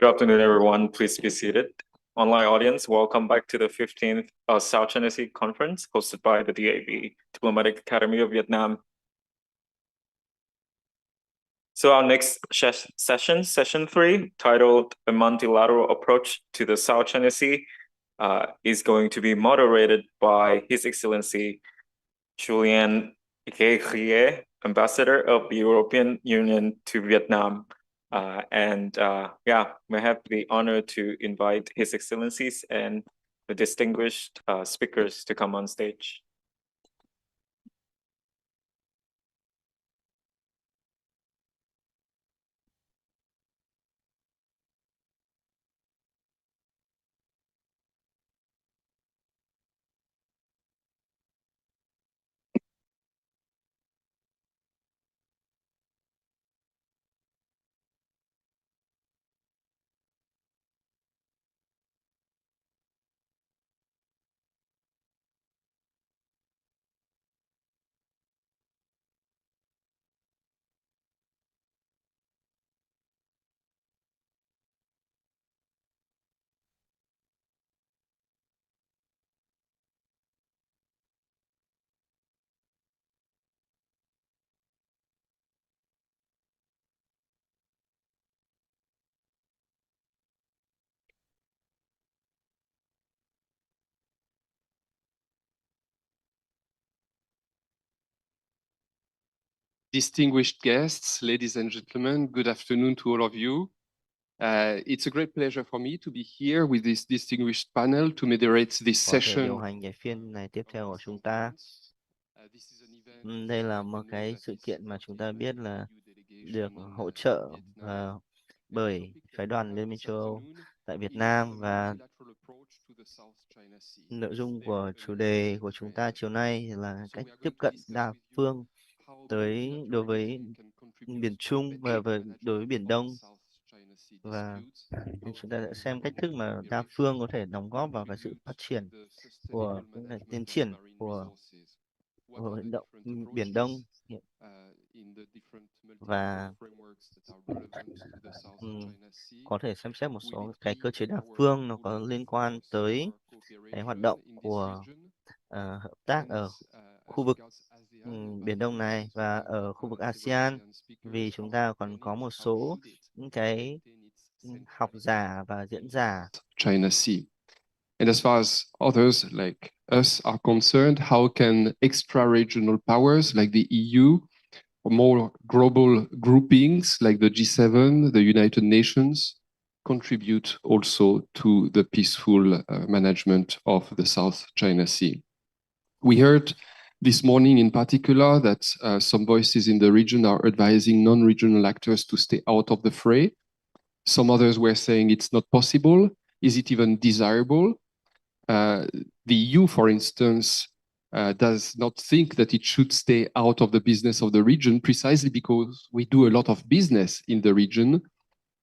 Good afternoon, everyone. Please be seated. Online audience, welcome back to the 15th South China Sea Conference hosted by the DAV, Diplomatic Academy of Vietnam. So our next session, session 3, titled A Multilateral Approach to the South China Sea, is going to be moderated by His Excellency Julien Guerrier, Ambassador of the European Union to Vietnam. We have the honor to invite His Excellencies and the distinguished speakers to come on stage. Distinguished guests, ladies and gentlemen, good afternoon to all of you. It's a great pleasure for me to be here with this distinguished panel to moderate this Có thể session. điều hành cái phiên này tiếp theo của chúng ta. Đây là một cái sự kiện mà chúng ta biết là được hỗ trợ bởi phái đoàn Liên minh châu Âu tại Việt Nam, và nội dung của chủ đề của chúng ta chiều nay là cách tiếp cận đa phương đối với Biển Trung và đối với Biển Đông, và chúng ta sẽ xem cách thức mà đa phương có thể đóng góp vào cái sự phát triển của tiến triển của Biển Đông, và có thể xem xét một số cái cơ chế đa phương nó có liên quan tới cái hoạt động của hợp tác ở khu vực Biển Đông này và ở khu vực ASEAN, vì chúng ta còn có một số những cái học giả và diễn giả China Sea. And as far as others like us are concerned, how can extra-regional powers like the EU or more global groupings like the G7, the United Nations, contribute also to the peaceful management of the South China Sea? We heard this morning in particular that some voices in the region are advising non-regional actors to stay out of the fray. Some others were saying it's not possible. Is it even desirable? The EU, for instance, does not think that it should stay out of the business of the region precisely because we do a lot of business in the region.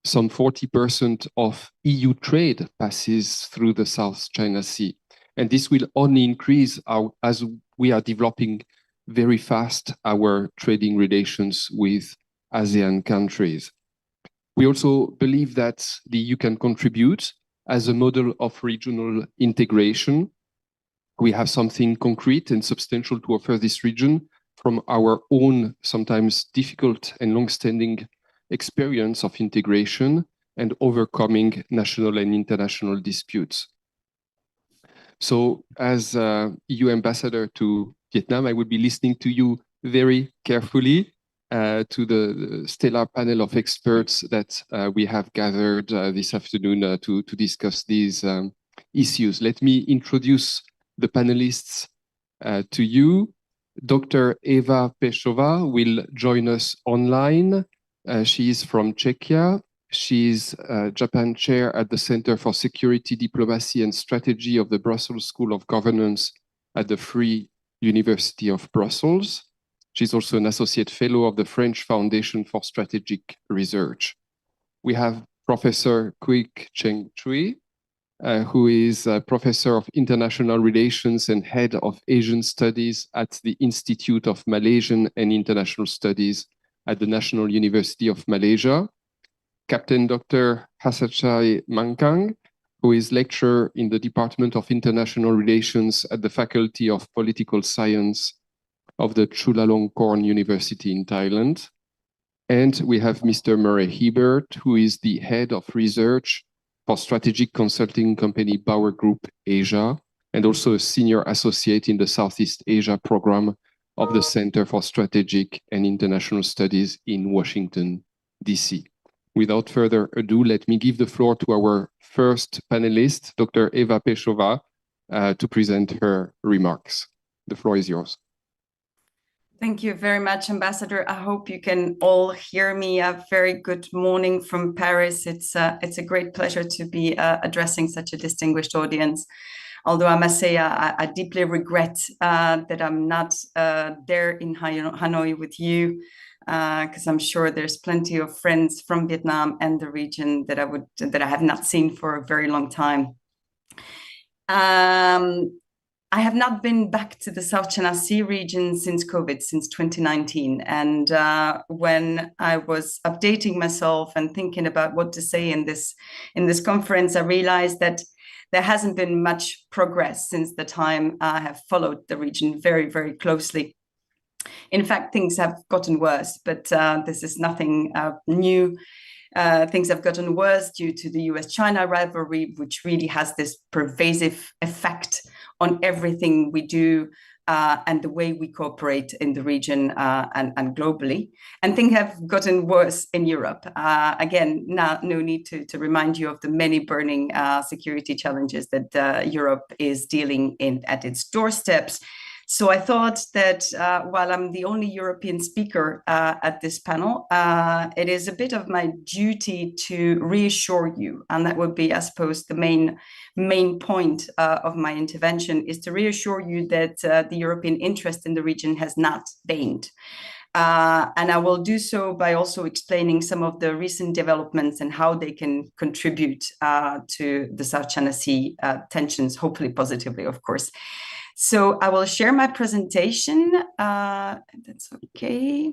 Some 40% of EU trade passes through the South China Sea. And this will only increase as we are developing very fast our trading relations with ASEAN countries. We also believe that the EU can contribute as a model of regional integration. We have something concrete and substantial to offer this region from our own sometimes difficult and long-standing experience of integration and overcoming national and international disputes. So as EU ambassador to Vietnam, I will be listening to you very carefully to the stellar panel of experts that we have gathered this afternoon to discuss these issues. Let me introduce the panelists to you. Dr. Eva Pešová will join us online. She is from Czechia. She is Japan Chair at the Center for Security, Diplomacy and Strategy of the Brussels School of Governance at the Free University of Brussels. She's also an Associate Fellow of the French Foundation for Strategic Research. We have Professor Quoc Cheng Thuy, who is a Professor of International Relations and Head of Asian Studies at the Institute of Malaysian and International Studies at the National University of Malaysia. Captain Dr. Hasachai Mankang, who is lecturer in the Department of International Relations at the Faculty of Political Science of the Chulalongkorn University in Thailand. And we have Mr. Murray Hebert, who is the head of research for strategic consulting company Bauer Group Asia, and also a senior associate in the Southeast Asia program of the Center for Strategic and International Studies in Washington, D.C. Without further ado, let me give the floor to our first panelist, Dr. Eva Peshova, to present her remarks. The floor is yours. Thank you very much, Ambassador. I hope you can all hear me. A very good morning from Paris. It's a great pleasure to be addressing such a distinguished audience. Although I must say I deeply regret that I'm not there in Hanoi with you, because I'm sure there's plenty of friends from Vietnam and the region that I have not seen for a very long time. I have not been back to the South China Sea region since COVID, since 2019. And when I was updating myself and thinking about what to say in this conference, I realized that there hasn't been much progress since the time I have followed the region very, very closely. In fact, things have gotten worse, but this is nothing new. Things have gotten worse due to the US-China rivalry, which really has this pervasive effect on everything we do and the way we cooperate in the region and globally. And things have gotten worse in Europe. Again, no need to remind you of the many burning security challenges that Europe is dealing in at its doorsteps. So I thought that while I'm the only European speaker at this panel, it is a bit of my duty to reassure you, and that would be, I suppose, the main point of my intervention, is to reassure you that the European interest in the region has not waned. And I will do so by also explaining some of the recent developments and how they can contribute to the South China Sea tensions, hopefully positively, of course. So I will share my presentation. That's okay.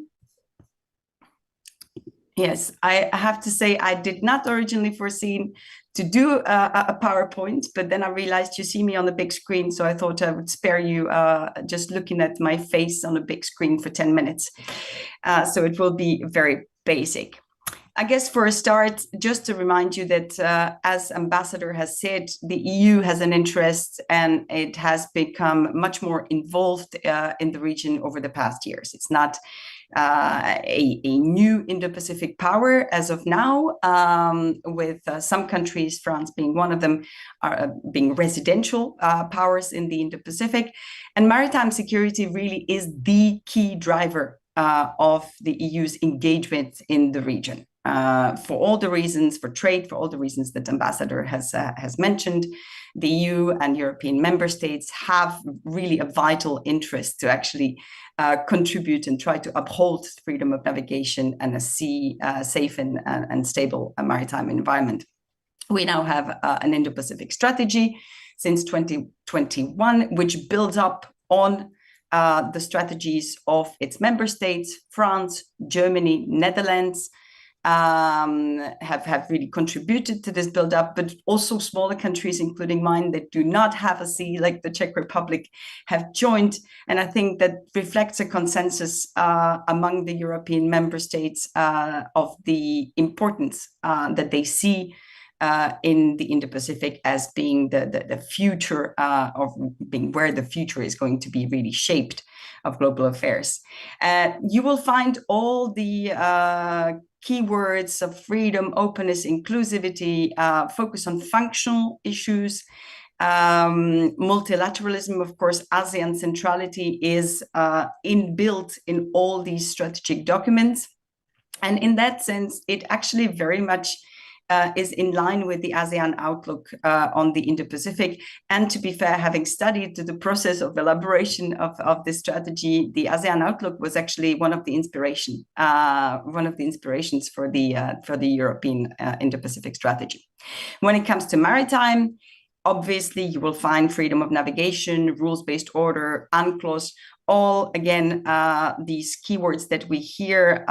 Yes, I have to say I did not originally foresee to do a PowerPoint, but then I realized you see me on the big screen, so I thought I would spare you just looking at my face on a big screen for 10 minutes. So it will be very basic. I guess for a start, just to remind you that as Ambassador has said, the EU has an interest and it has become much more involved in the region over the past years. It's not a new Indo-Pacific power as of now, with some countries, France being one of them, being residential powers in the Indo-Pacific. And maritime security really is the key driver of the EU's engagement in the region. For all the reasons, for trade, for all the reasons that Ambassador has mentioned, the EU and European member states have really a vital interest to actually contribute and try to uphold freedom of navigation and a safe and stable maritime environment. We now have an Indo-Pacific strategy since 2021, which builds up on the strategies of its member states. France, Germany, Netherlands have really contributed to this build-up, but also smaller countries, including mine, that do not have a sea, like the Czech Republic, have joined. And I think that reflects a consensus among the European member states of the importance that they see in the Indo-Pacific as being the future of being where the future is going to be really shaped of global affairs. You will find all the keywords of freedom, openness, inclusivity, focus on functional issues, multilateralism. Of course, ASEAN centrality is inbuilt in all these strategic documents. And in that sense, it actually very much is in line with the ASEAN outlook on the Indo-Pacific. And to be fair, having studied the process of elaboration of this strategy, the ASEAN outlook was actually one of the inspirations for the European Indo-Pacific strategy. When it comes to maritime, obviously, you will find freedom of navigation, rules-based order, UNCLOS, all, again, these keywords that we hear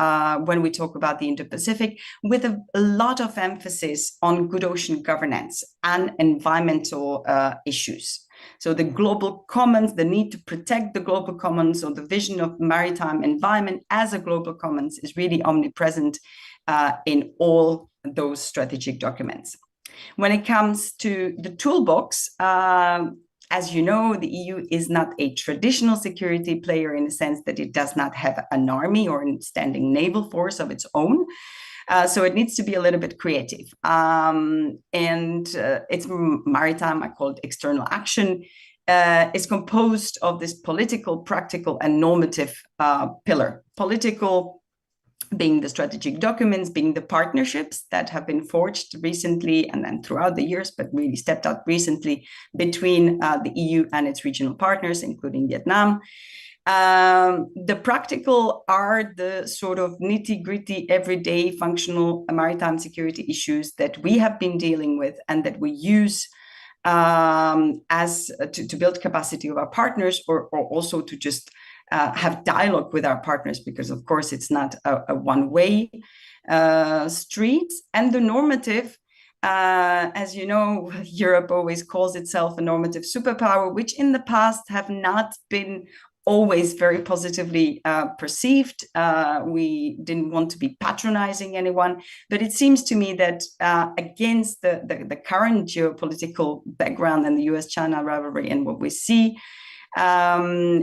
when we talk about the Indo-Pacific, with a lot of emphasis on good ocean governance and environmental issues. So the global commons, the need to protect the global commons, or the vision of maritime environment as a global commons, is really omnipresent in all those strategic documents. When it comes to the toolbox, as you know, the EU is not a traditional security player in the sense that it does not have an army or a standing naval force of its own. So it needs to be a little bit creative. It's maritime, I call it external action, is composed of this political, practical, and normative pillar. Political being the strategic documents, being the partnerships that have been forged recently and then throughout the years, but really stepped up recently between the EU and its regional partners, including Vietnam. The practical are the sort of nitty-gritty, everyday functional maritime security issues that we have been dealing with and that we use to build capacity of our partners, or also to just have dialogue with our partners, because of course it's not a one-way street. And the normative, as you know, Europe always calls itself a normative superpower, which in the past have not been always very positively perceived. We didn't want to be patronizing anyone, but it seems to me that against the current geopolitical background and the US-China rivalry and what we see, the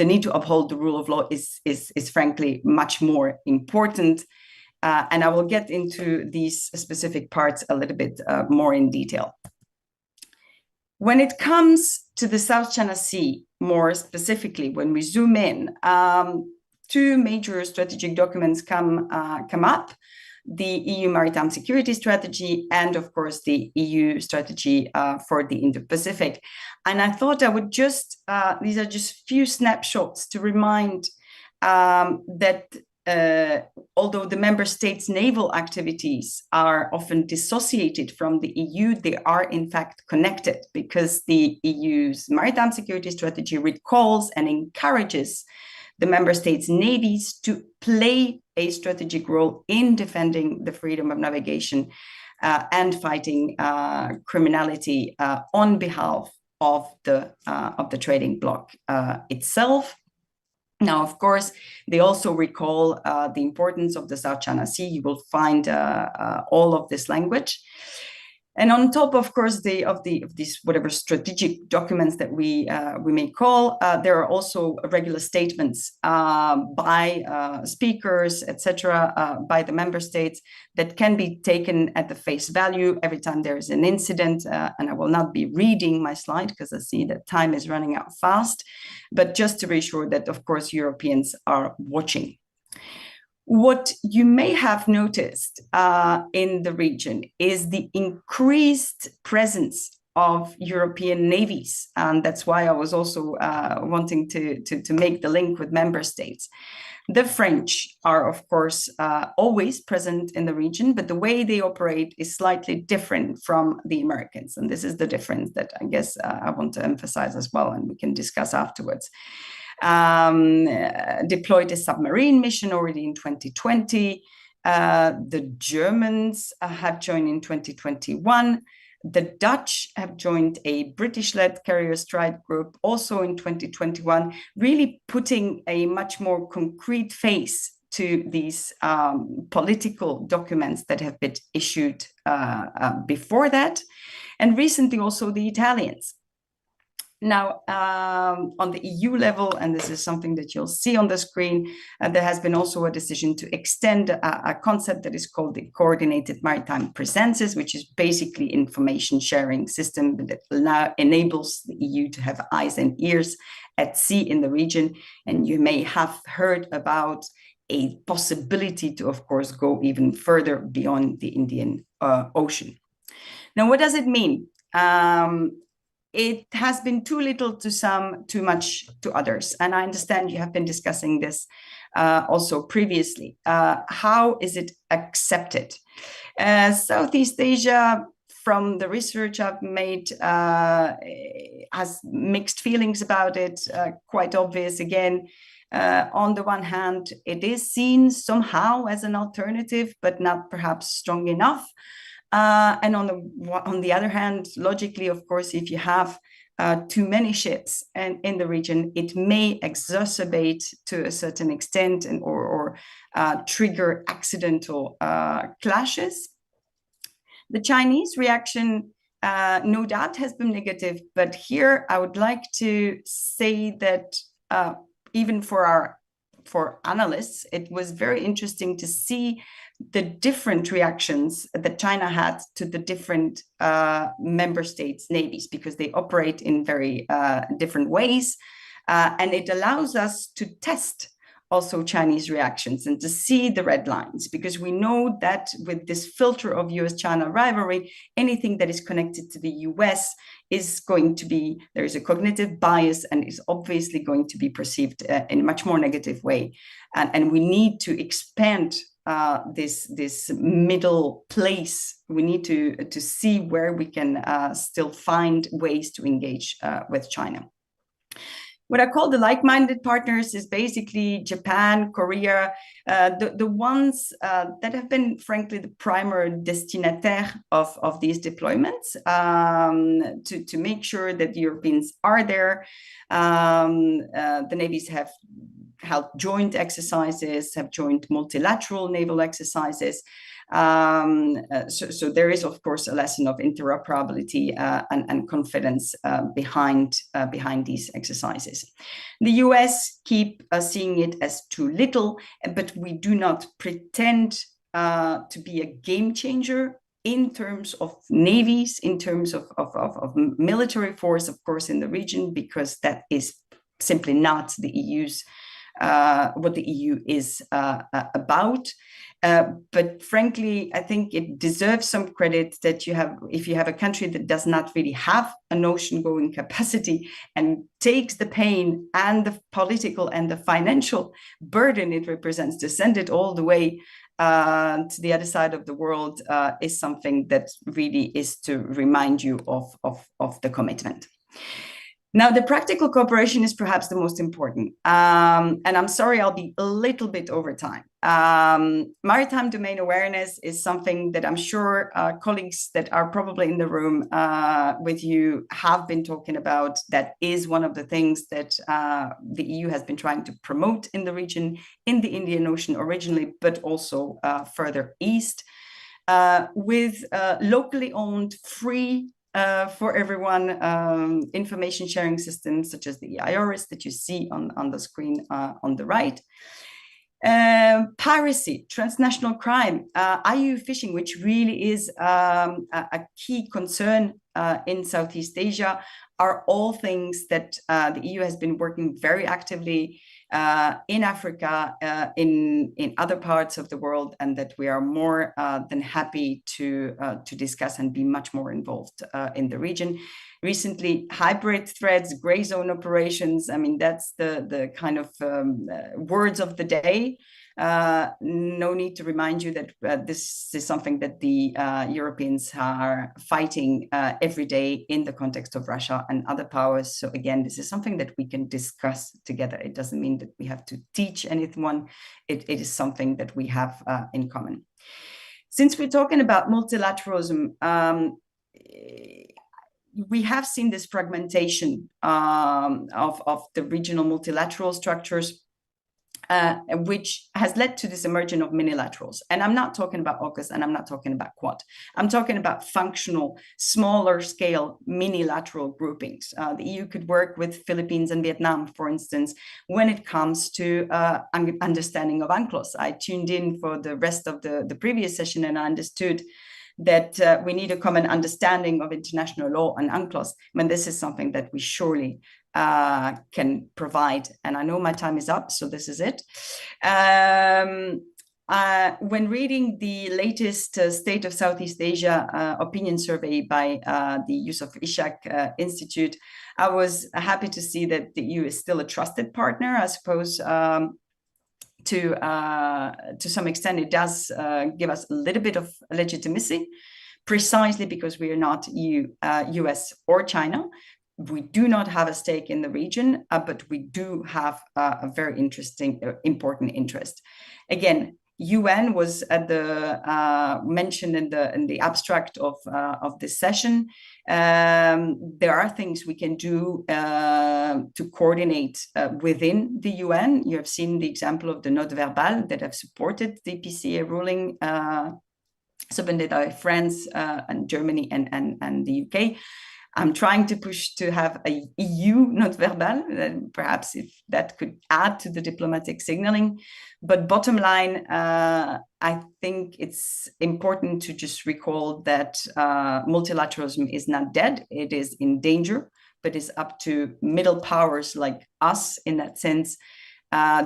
need to uphold the rule of law is frankly much more important. And I will get into these specific parts a little bit more in detail. When it comes to the South China Sea, more specifically, when we zoom in, two major strategic documents come up: the EU Maritime Security Strategy and, of course, the EU Strategy for the Indo-Pacific. And I thought I would just, these are just few snapshots to remind that although the member states' naval activities are often dissociated from the EU, they are in fact connected, because the EU's Maritime Security Strategy recalls and encourages the member states' navies to play a strategic role in defending the freedom of navigation and fighting criminality on behalf of the trading bloc itself. Now, of course, they also recall the importance of the South China Sea. You will find all of this language. And on top, of course, of these whatever strategic documents that we may call, there are also regular statements by speakers, etc., by the member states that can be taken at the face value every time there is an incident. And I will not be reading my slide because I see that time is running out fast, but just to reassure that, of course, Europeans are watching. What you may have noticed in the region is the increased presence of European navies. And that's why I was also wanting to make the link with member states. The French are, of course, always present in the region, but the way they operate is slightly different from the Americans. And this is the difference that I guess I want to emphasize as well, and we can discuss afterwards. Deployed a submarine mission already in 2020. The Germans have joined in 2021. The Dutch have joined a British-led carrier strike group also in 2021, really putting a much more concrete face to these political documents that have been issued before that. And recently also the Italians. Now, on the EU level, and this is something that you'll see on the screen, there has been also a decision to extend a concept that is called the Coordinated Maritime Presences, which is basically information sharing system that now enables the EU to have eyes and ears at sea in the region. And you may have heard about a possibility to, of course, go even further beyond the Indian Ocean. Now, what does it mean? It has been too little to some, too much to others. And I understand you have been discussing this also previously. How is it accepted? Southeast Asia from the research I've made, has mixed feelings about it, quite obvious again. On the one hand, it is seen somehow as an alternative, but not perhaps strong enough. And on the other hand, logically, of course, if you have too many ships and in the region, it may exacerbate to a certain extent and or trigger accidental clashes. The Chinese reaction, no doubt, has been negative, but here I would like to say that even for analysts, it was very interesting to see the different reactions that China had to the different member states' navies, because they operate in very different ways. And it allows us to test also Chinese reactions and to see the red lines, because we know that with this filter of US-China rivalry, anything that is connected to the US is going to be, there is a cognitive bias and is obviously going to be perceived in a much more negative way. And we need to expand this middle place. We need to see where we can still find ways to engage with China. What I call the like-minded partners is basically Japan, Korea, the ones that have been, frankly, the primary destinataire of these deployments, to make sure that the Europeans are there. The navies have held joint exercises, have joined multilateral naval exercises. So there is, of course, a lesson of interoperability and confidence behind these exercises. The US keep seeing it as too little, but we do not pretend to be a game changer in terms of navies, in terms of military force, of course, in the region, because that is simply not the EU's what the EU is about. But frankly, I think it deserves some credit that if you have a country that does not really have an ocean-going capacity and takes the pain and the political and the financial burden it represents to send it all the way to the other side of the world, is something that really is to remind you of the commitment. Now, the practical cooperation is perhaps the most important. And I'm sorry, I'll be a little bit over time. Maritime domain awareness is something that I'm sure colleagues that are probably in the room with you have been talking about. That is one of the things that the EU has been trying to promote in the region, in the Indian Ocean originally, but also further east, with locally owned, free, for everyone, information sharing systems such as the EIRIS that you see on the screen on the right. Piracy, transnational crime, IUU fishing, which really is a key concern in Southeast Asia, are all things that the EU has been working very actively in Africa, in other parts of the world, and that we are more than happy to discuss and be much more involved in the region. Recently, hybrid threats, gray zone operations, I mean, that's the kind of words of the day. No need to remind you that this is something that the Europeans are fighting every day in the context of Russia and other powers. So again, this is something that we can discuss together. It doesn't mean that we have to teach anyone. It is something that we have in common. Since we're talking about multilateralism, we have seen this fragmentation of the regional multilateral structures, which has led to this emergence of minilaterals. And I'm not talking about AUKUS and I'm not talking about Quad. I'm talking about functional, smaller scale minilateral groupings. The EU could work with Philippines and Vietnam, for instance, when it comes to understanding of UNCLOS. I tuned in for the rest of the previous session and I understood that we need a common understanding of international law and UNCLOS. I mean, this is something that we surely can provide. And I know my time is up, so this is it. When reading the latest State of Southeast Asia opinion survey by the Yusuf Ishak Institute, I was happy to see that the EU is still a trusted partner. I suppose to some extent, it does give us a little bit of legitimacy. precisely because we are not US or China. We do not have a stake in the region, but we do have a very interesting, important interest. Again, UN was at the mentioned in the abstract of this session. There are things we can do to coordinate within the UN. You have seen the example of the note verbal that have supported the PCA ruling submitted by France and Germany and the UK. I'm trying to push to have a EU note verbal, perhaps if that could add to the diplomatic signaling. But bottom line, I think it's important to just recall that multilateralism is not dead. It is in danger, but it's up to middle powers like us in that sense,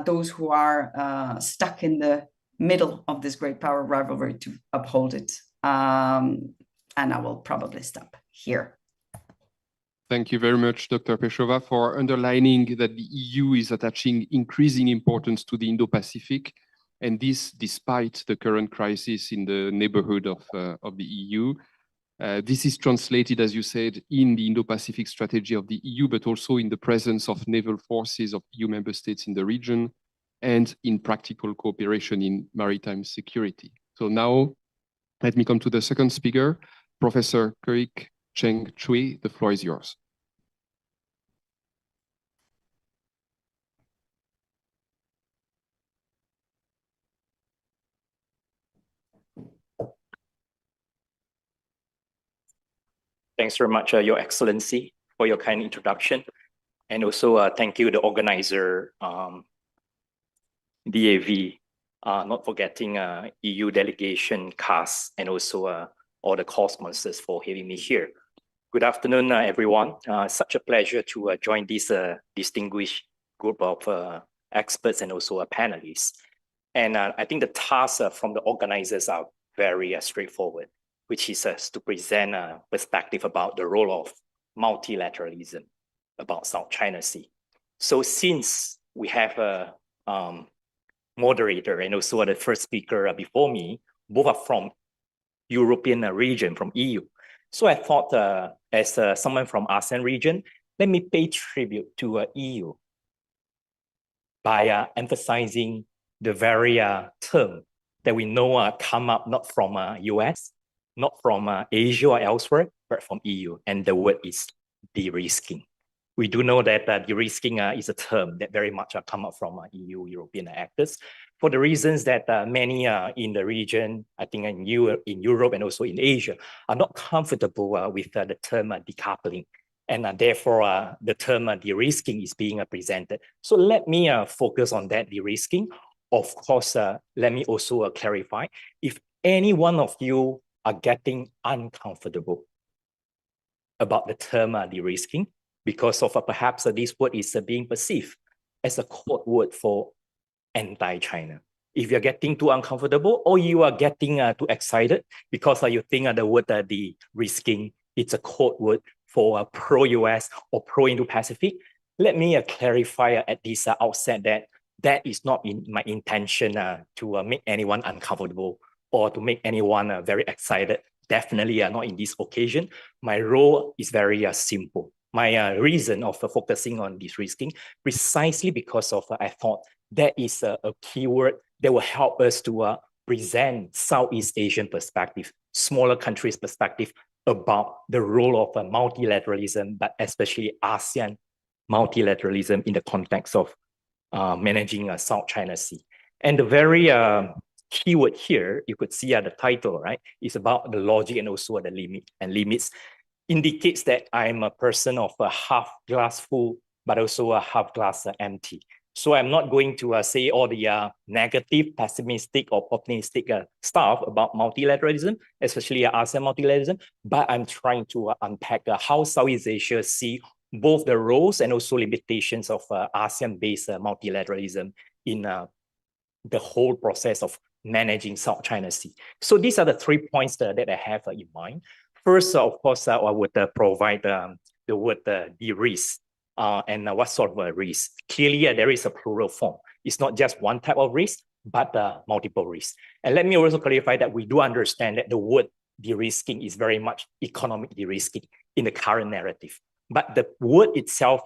those who are stuck in the middle of this great power rivalry to uphold it. And I will probably stop here. Thank you very much, Dr. Pešová, for underlining that the EU is attaching increasing importance to the Indo-Pacific, and this despite the current crisis in the neighborhood of the EU. This is translated, as you said, in the Indo-Pacific strategy of the EU, but also in the presence of naval forces of EU member states in the region and in practical cooperation in maritime security. So now, let me come to the second speaker, Professor Keuk Cheng Chui. The floor is yours. Thanks very much, Your Excellency, for your kind introduction. And also thank you, the organizer, DAV, not forgetting EU delegation, CAS, and also all the core sponsors for having me here. Good afternoon, everyone. Such a pleasure to join this distinguished group of experts and also panelists. And I think the tasks from the organizers are very straightforward, which is to present a perspective about the role of multilateralism about South China Sea. So since we have a moderator and also the first speaker before me, both are from European region, from EU. So I thought as someone from ASEAN region, let me pay tribute to EU by emphasizing the very term that we know come up not from US, not from Asia or elsewhere, but from EU, and the word is de-risking. We do know that de-risking is a term that very much come up from EU, European actors, for the reasons that many in the region, I think in Europe and also in Asia, are not comfortable with the term decoupling. And therefore, the term de-risking is being presented. So let me focus on that de-risking. Of course, let me also clarify, if any one of you are getting uncomfortable about the term de-risking, because of perhaps this word is being perceived as a code word for anti-China. If you're getting too uncomfortable or you are getting too excited because you think the word de-risking, it's a code word for pro-US or pro-Indo-Pacific, let me clarify at this outset that that is not my intention to make anyone uncomfortable or to make anyone very excited. Definitely not in this occasion. My role is very simple. My reason of focusing on de-risking, precisely because of I thought that is a keyword that will help us to present Southeast Asian perspective, smaller countries' perspective about the role of multilateralism, but especially ASEAN multilateralism in the context of managing South China Sea. And the very keyword here, you could see the title, right, is about the logic and also the limit and limits. Indicates that I'm a person of a half glass full, but also a half glass empty. So I'm not going to say all the negative, pessimistic, or optimistic stuff about multilateralism, especially ASEAN multilateralism, but I'm trying to unpack how Southeast Asia see both the roles and also limitations of ASEAN-based multilateralism in the whole process of managing South China Sea. So these are the 3 points that I have in mind. First, of course, I would provide the word de-risk and what sort of a risk. Clearly, there is a plural form. It's not just one type of risk, but multiple risks. And let me also clarify that we do understand that the word de-risking is very much economic de-risking in the current narrative. But the word itself,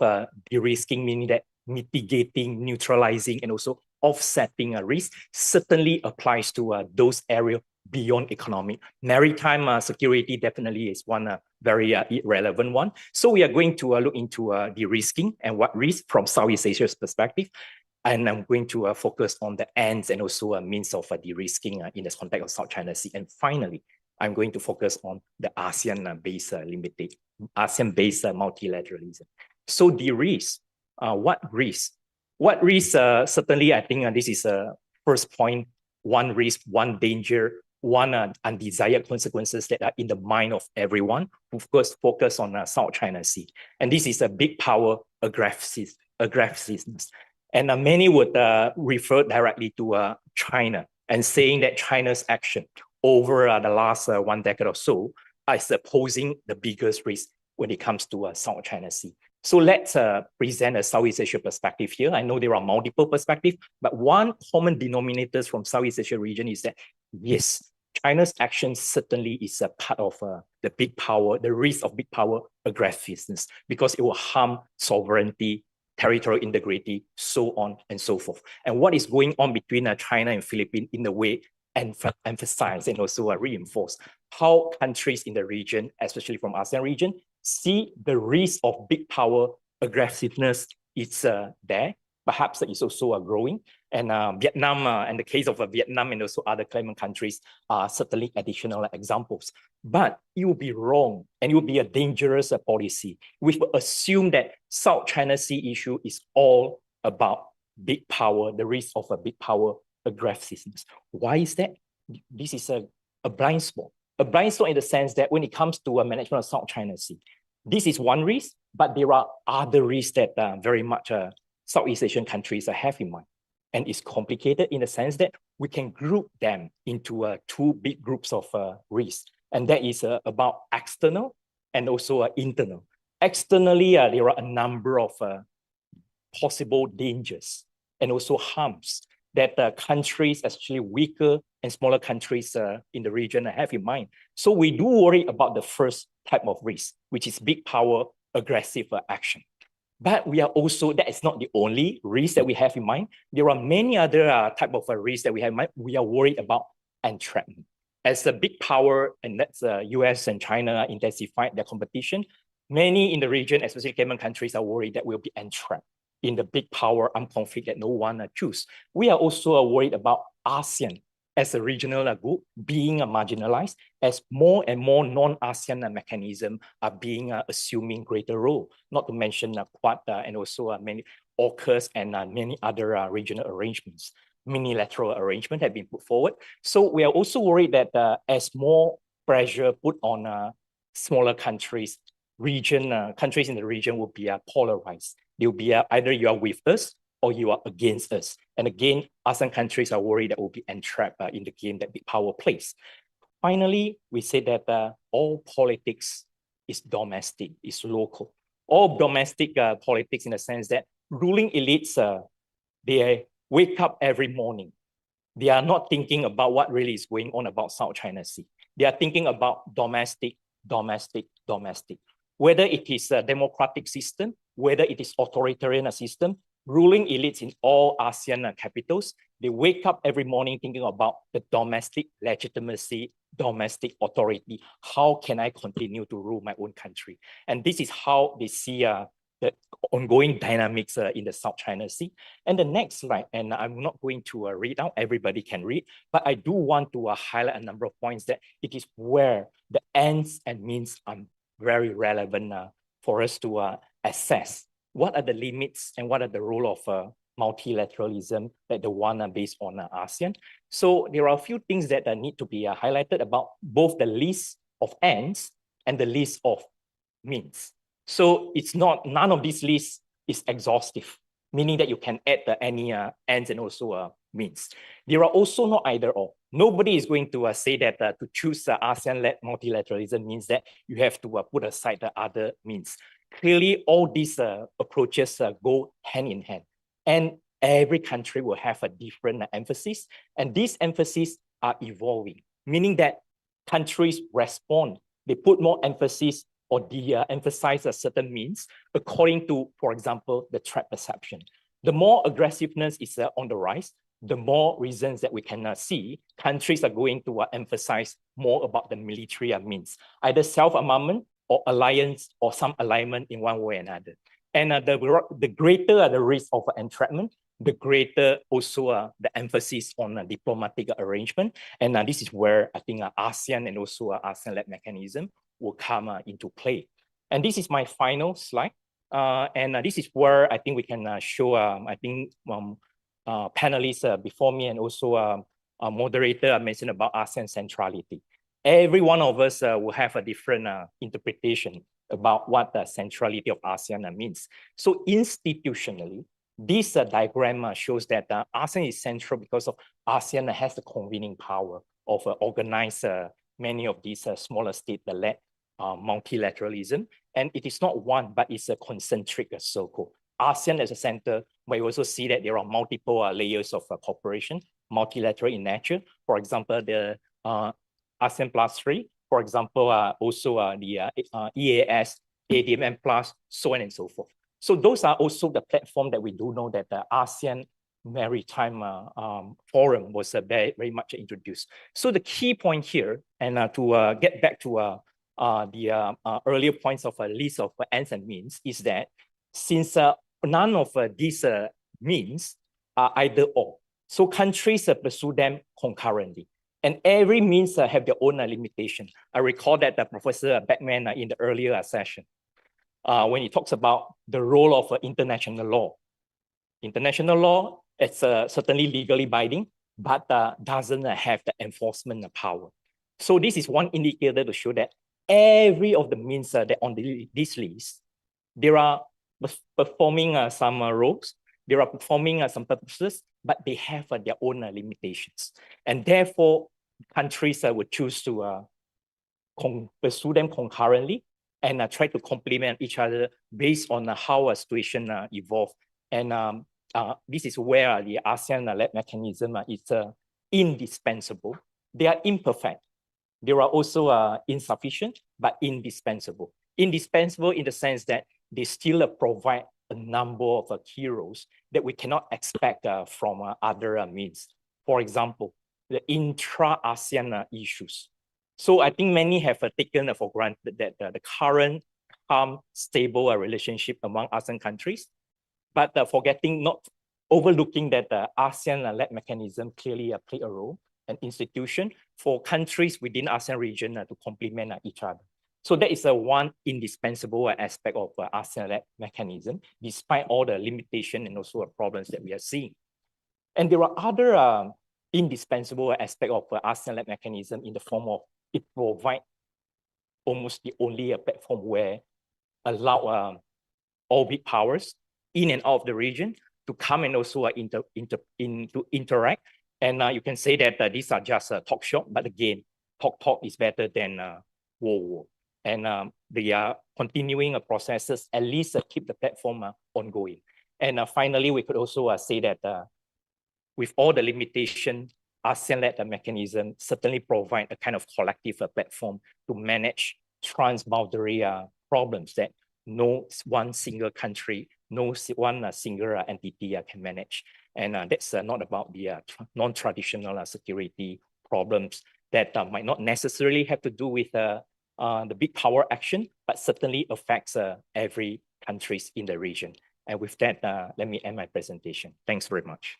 de-risking, meaning that mitigating, neutralizing, and also offsetting a risk, certainly applies to those areas beyond economic. Maritime security definitely is one very relevant one. So we are going to look into de-risking and what risk from Southeast Asia's perspective. And I'm going to focus on the ends and also a means of de-risking in the context of South China Sea. And finally, I'm going to focus on the ASEAN-based limited, ASEAN-based multilateralism. So the risk, what risk? What risk? Certainly, I think this is a first point. One risk, one danger, one undesired consequences that are in the mind of everyone who first focus on South China Sea. And this is a big power aggressiveness. And many would refer directly to China and saying that China's action over the last 1 decade or so is posing the biggest risk when it comes to South China Sea. So let's present a Southeast Asia perspective here. I know there are multiple perspectives, but one common denominator from Southeast Asia region is that, yes, China's action certainly is a part of the big power, the risk of big power aggressiveness, because it will harm sovereignty, territorial integrity, so on and so forth. And what is going on between China and Philippines in the way emphasize and also reinforce how countries in the region, especially from ASEAN region, see the risk of big power aggressiveness is there. Perhaps it's also growing. And Vietnam, and the case of Vietnam and also other claimant countries are certainly additional examples. But it will be wrong and it will be a dangerous policy. We will assume that South China Sea issue is all about big power, the risk of a big power aggressiveness. Why is that? This is a blind spot. A blind spot in the sense that when it comes to a management of South China Sea, this is one risk, but there are other risks that very much Southeast Asian countries have in mind. And it's complicated in the sense that we can group them into two big groups of risks. And that is about external and also internal. Externally, there are a number of possible dangers and also harms that countries, especially weaker and smaller countries in the region, have in mind. So we do worry about the first type of risk, which is big power, aggressive action. But we are also, that is not the only risk that we have in mind. There are many other type of risks that we have in mind. We are worried about entrapment. As a big power, and that's US and China intensified their competition, many in the region, especially Cayman countries, are worried that we'll be entrapped in the big power armed conflict that no one choose. We are also worried about ASEAN as a regional group being marginalized as more and more non-ASEAN mechanisms are being assuming greater role, not to mention Quad and also many AUKUS and many other regional arrangements. Unilateral arrangement have been put forward. So we are also worried that as more pressure put on smaller countries, countries in the region will be polarized. They will be either you are with us or you are against us. And again, ASEAN countries are worried that will be entrapped in the game that big power plays. Finally, we say that all politics is domestic, is local. All domestic politics in the sense that ruling elites, they wake up every morning. They are not thinking about what really is going on about South China Sea. They are thinking about domestic. Whether it is a democratic system, whether it is authoritarian system, ruling elites in all ASEAN capitals, they wake up every morning thinking about the domestic legitimacy, domestic authority. How can I continue to rule my own country? And this is how they see the ongoing dynamics in the South China Sea. And the next slide, and I'm not going to read out, everybody can read, but I do want to highlight a number of points that it is where the ends and means are very relevant for us to assess what are the limits and what are the role of multilateralism that the one based on ASEAN. So there are a few things that need to be highlighted about both the list of ends and the list of means. So it's not, none of these lists is exhaustive, meaning that you can add any ends and also means. There are also not either or. Nobody is going to say that to choose ASEAN-led multilateralism means that you have to put aside the other means. Clearly, all these approaches go hand in hand. And every country will have a different emphasis. And these emphases are evolving, meaning that countries respond. They put more emphasis or de-emphasize a certain means according to, for example, the threat perception. The more aggressiveness is on the rise, the more reasons that we can see countries are going to emphasize more about the military means, either self-armament or alliance or some alignment in one way or another. And the greater the risk of entrapment, the greater also the emphasis on diplomatic arrangement. And this is where I think ASEAN and also ASEAN-led mechanism will come into play. And this is my final slide. And this is where I think we can show, I think, panelists before me and also a moderator mentioned about ASEAN centrality. Every one of us will have a different interpretation about what the centrality of ASEAN means. So institutionally, this diagram shows that ASEAN is central because of ASEAN has the convening power of organize many of these smaller state-led multilateralism. And it is not one, but it's a concentric circle. ASEAN as a center, but you also see that there are multiple layers of cooperation, multilateral in nature. For example, the ASEAN Plus 3, for example, also the EAS, ADMM Plus, so on and so forth. So those are also the platform that we do know that the ASEAN Maritime Forum was very, very much introduced. So the key point here, and to get back to the earlier points of a list of ends and means, is that since none of these means are either or, so countries pursue them concurrently. And every means have their own limitation. I recall that Professor Beckman in the earlier session, when he talks about the role of international law. International law, it's certainly legally binding, but doesn't have the enforcement power. So this is one indicator to show that every of the means that on this list, there are performing some roles, they are performing some purposes, but they have their own limitations. And therefore, countries would choose to pursue them concurrently and try to complement each other based on how a situation evolves. And this is where the ASEAN-led mechanism is indispensable. They are imperfect. They are also insufficient, but indispensable. Indispensable in the sense that they still provide a number of key roles that we cannot expect from other means. For example, the intra-ASEAN issues. So I think many have taken for granted that the current calm, stable relationship among ASEAN countries, but forgetting, not overlooking that the ASEAN-led mechanism clearly play a role, an institution for countries within ASEAN region to complement each other. So that is one indispensable aspect of ASEAN-led mechanism, despite all the limitation and also problems that we are seeing. And there are other indispensable aspect of ASEAN-led mechanism in the form of it provide almost the only platform where allow all big powers in and out of the region to come and also to interact. And you can say that these are just talk shop, but again, talk is better than war. And they are continuing processes, at least keep the platform ongoing. And finally, we could also say that with all the limitation, ASEAN-led mechanism certainly provide a kind of collective platform to manage transboundary problems that no one single country, no one single entity can manage. And that's not about the non-traditional security problems that might not necessarily have to do with the big power action, but certainly affects every countries in the region. And with that, let me end my presentation. Thanks very much.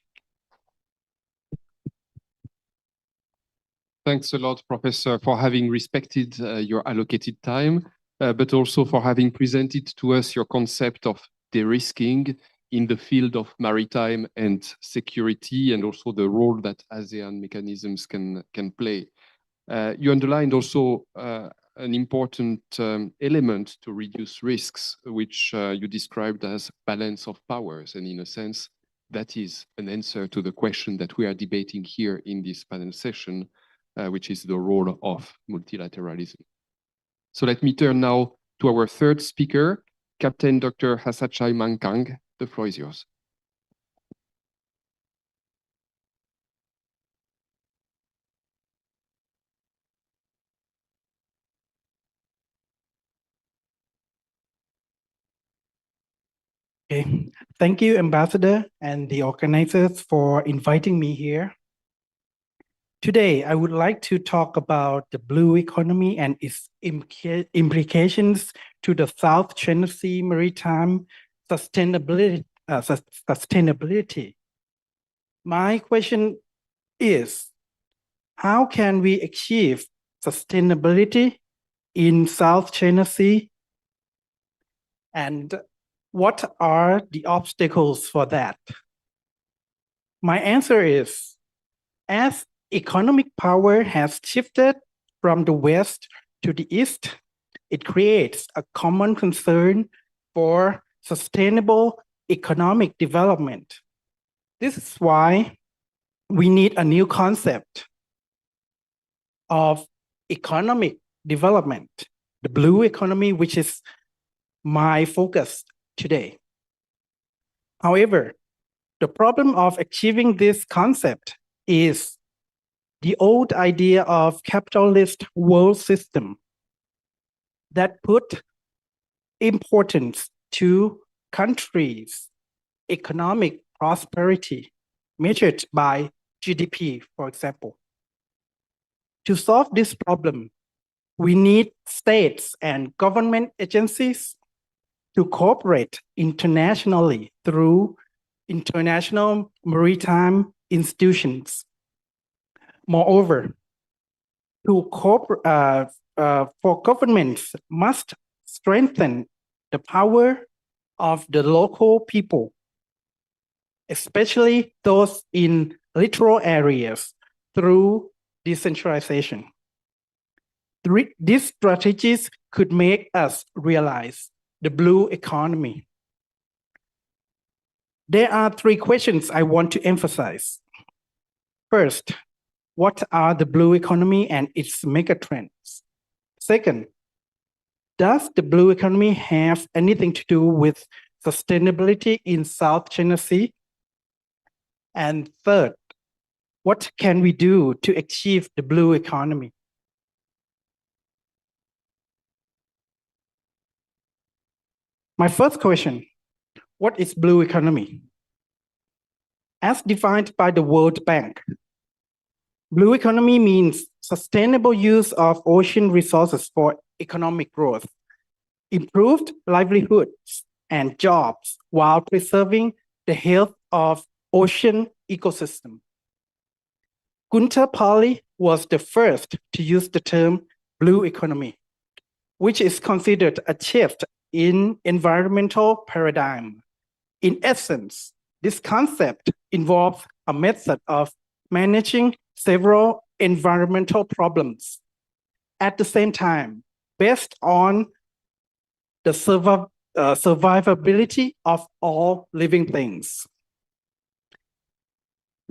Thanks a lot, Professor, for having respected your allocated time, but also for having presented to us your concept of de-risking in the field of maritime and security, and also the role that ASEAN mechanisms can play. You underlined also an important element to reduce risks, which you described as balance of powers. And in a sense, that is an answer to the question that we are debating here in this panel session, which is the role of multilateralism. So let me turn now to our third speaker, Captain Dr. Hasachai Mangkang. The floor is yours. Okay. Thank you, Ambassador, and the organizers for inviting me here. Today, I would like to talk about the blue economy and its implications to the South China Sea maritime sustainability. My question is, how can we achieve sustainability in South China Sea? And what are the obstacles for that? My answer is, as economic power has shifted from the West to the East, it creates a common concern for sustainable economic development. This is why we need a new concept of economic development, the blue economy, which is my focus today. However, the problem of achieving this concept is the old idea of capitalist world system that put importance to countries' economic prosperity measured by GDP, for example. To solve this problem, we need states and government agencies to cooperate internationally through international maritime institutions. Moreover, for governments must strengthen the power of the local people, especially those in littoral areas, through decentralization. These strategies could make us realize the blue economy. There are three questions I want to emphasize. First, what are the blue economy and its megatrends? Second, does the blue economy have anything to do with sustainability in South China Sea? And third, what can we do to achieve the blue economy? My first question, what is blue economy? As defined by the World Bank, blue economy means sustainable use of ocean resources for economic growth, improved livelihoods and jobs while preserving the health of ocean ecosystem. Gunter Pauli was the first to use the term blue economy, which is considered a shift in environmental paradigm. In essence, this concept involves a method of managing several environmental problems at the same time, based on the survivability of all living things.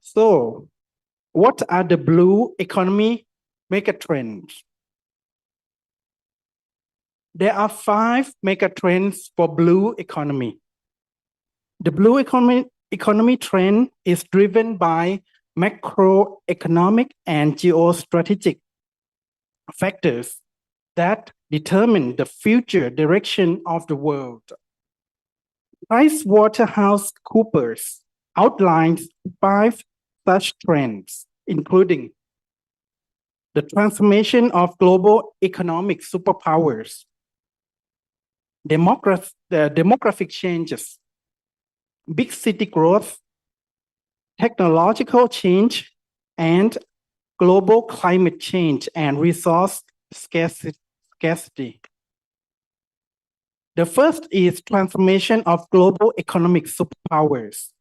So, what are the blue economy megatrends? There are 5 megatrends for blue economy. The blue economy trend is driven by macroeconomic and geostrategic factors that determine the future direction of the world. PricewaterhouseCoopers outlines 5 such trends, including the transformation of global economic superpowers, demographic changes, big city growth, technological change, and global climate change and resource scarcity. The first is transformation of global economic superpowers.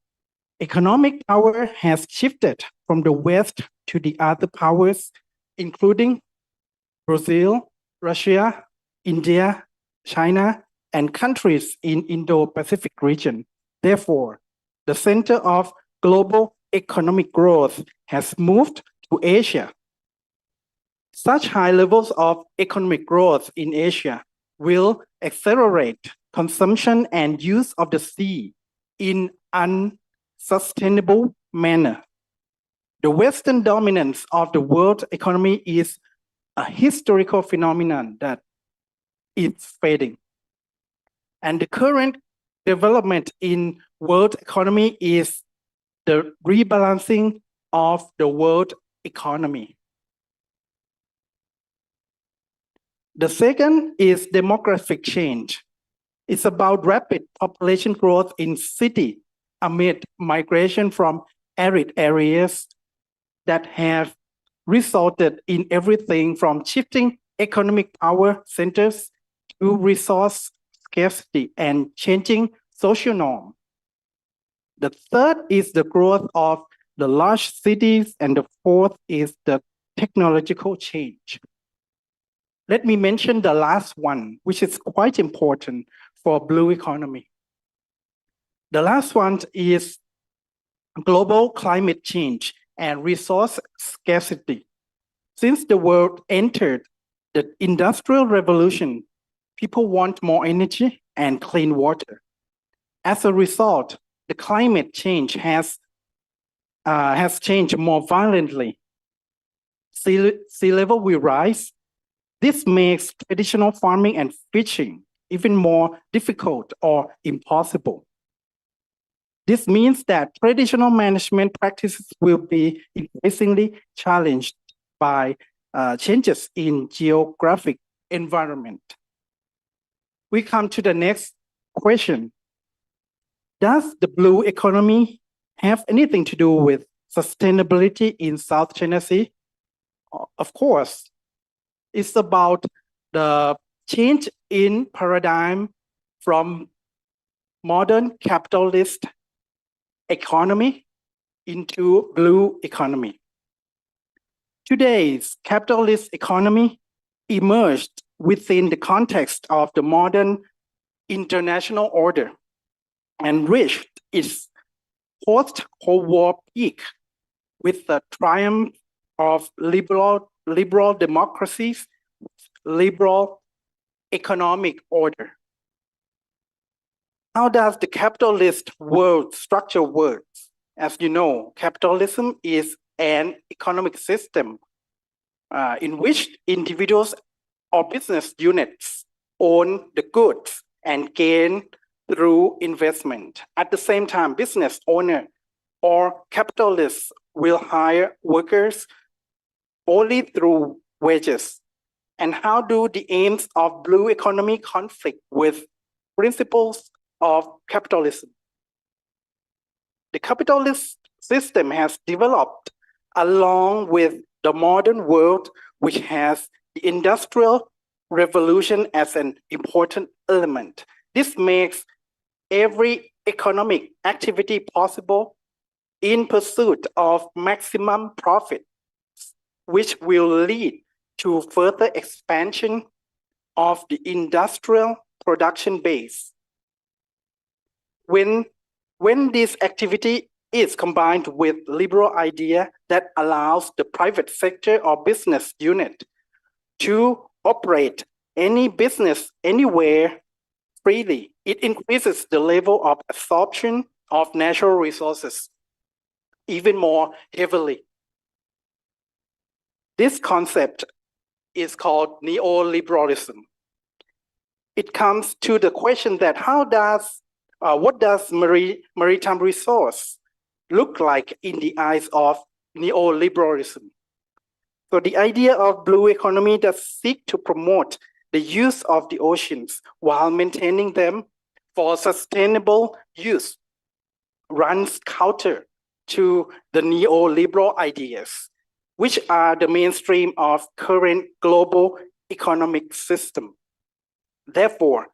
Economic power has shifted from the West to the other powers, including Brazil, Russia, India, China, and countries in Indo-Pacific region. Therefore, the center of global economic growth has moved to Asia. Such high levels of economic growth in Asia will accelerate consumption and use of the sea in unsustainable manner. The Western dominance of the world economy is a historical phenomenon that is fading. And the current development in world economy is the rebalancing of the world economy. The second is demographic change. It's about rapid population growth in city amid migration from arid areas that have resulted in everything from shifting economic power centers to resource scarcity and changing social norms. The third is the growth of the large cities, and the fourth is the technological change. Let me mention the last one, which is quite important for blue economy. The last one is global climate change and resource scarcity. Since the world entered the Industrial Revolution, people want more energy and clean water. As a result, the climate change has changed more violently. Sea level will rise. This makes traditional farming and fishing even more difficult or impossible. This means that traditional management practices will be increasingly challenged by changes in geographic environment. We come to the next question. Does the blue economy have anything to do with sustainability in South China Sea? Of course. It's about the change in paradigm from modern capitalist economy into blue economy. Today's capitalist economy emerged within the context of the modern international order and reached its post-Cold War peak with the triumph of liberal democracies, liberal economic order. How does the capitalist world structure work? As you know, capitalism is an economic system in which individuals or business units own the goods and gain through investment. At the same time, business owner or capitalists will hire workers only through wages. And how do the aims of blue economy conflict with principles of capitalism? The capitalist system has developed along with the modern world, which has the Industrial Revolution as an important element. This makes every economic activity possible in pursuit of maximum profit, which will lead to further expansion of the industrial production base. When this activity is combined with liberal idea that allows the private sector or business unit to operate any business anywhere freely, it increases the level of absorption of natural resources even more heavily. This concept is called neoliberalism. It comes to the question that what does maritime resource look like in the eyes of neoliberalism? So the idea of blue economy does seek to promote the use of the oceans while maintaining them for sustainable use, runs counter to the neoliberal ideas, which are the mainstream of current global economic system. Therefore,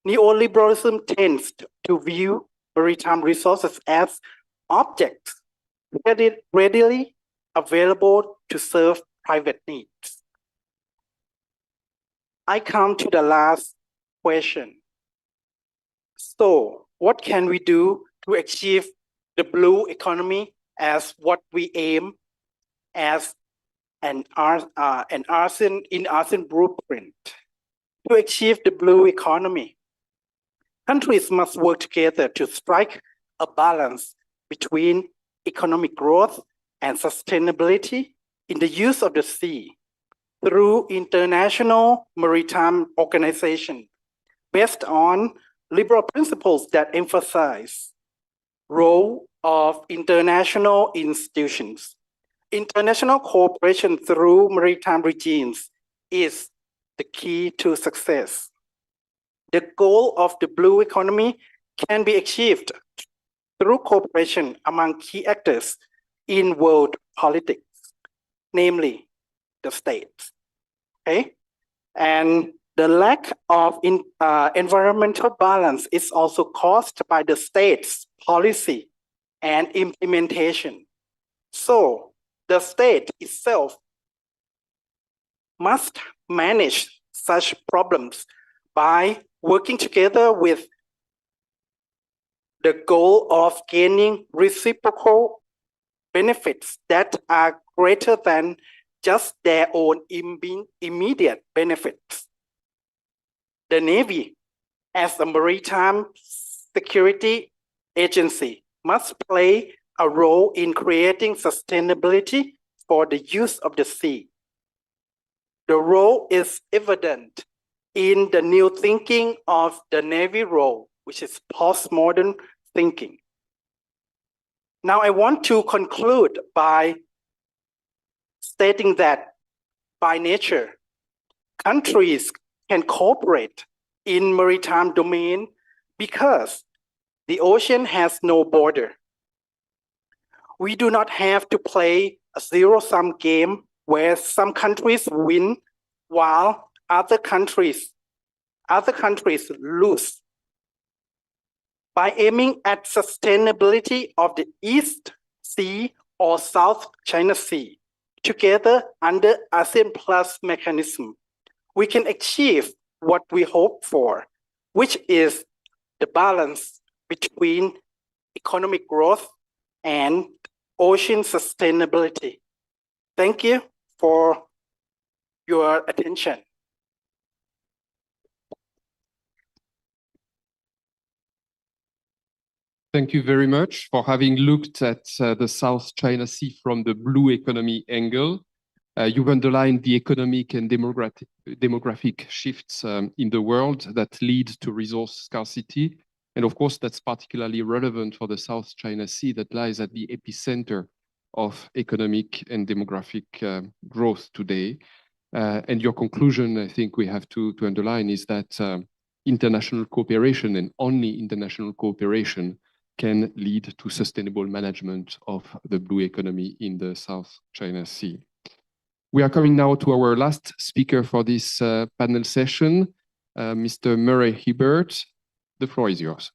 neoliberalism tends to view maritime resources as objects readily available to serve private needs. I come to the last question. So, what can we do to achieve the blue economy as what we aim as an ASEAN blueprint? To achieve the blue economy, countries must work together to strike a balance between economic growth and sustainability in the use of the sea through international maritime organization based on liberal principles that emphasize role of international institutions. International cooperation through maritime regimes is the key to success. The goal of the blue economy can be achieved through cooperation among key actors in world politics, namely the states. Okay? And the lack of environmental balance is also caused by the state's policy and implementation. So the state itself must manage such problems by working together with the goal of gaining reciprocal benefits that are greater than just their own immediate benefits. The Navy, as a maritime security agency, must play a role in creating sustainability for the use of the sea. The role is evident in the new thinking of the Navy role, which is postmodern thinking. Now, I want to conclude by stating that by nature, countries can cooperate in maritime domain because the ocean has no border. We do not have to play a zero-sum game where some countries win while other countries lose. By aiming at sustainability of the East Sea or South China Sea, together under ASEAN Plus mechanism, we can achieve what we hope for, which is the balance between economic growth and ocean sustainability. Thank you for your attention. Thank you very much for having looked at the South China Sea from the blue economy angle. You've underlined the economic and demographic shifts in the world that lead to resource scarcity. And of course, that's particularly relevant for the South China Sea that lies at the epicenter of economic and demographic growth today. And your conclusion, I think we have to underline, is that international cooperation and only international cooperation can lead to sustainable management of the blue economy in the South China Sea. We are coming now to our last speaker for this panel session, Mr. Murray Hibbert. The floor is yours.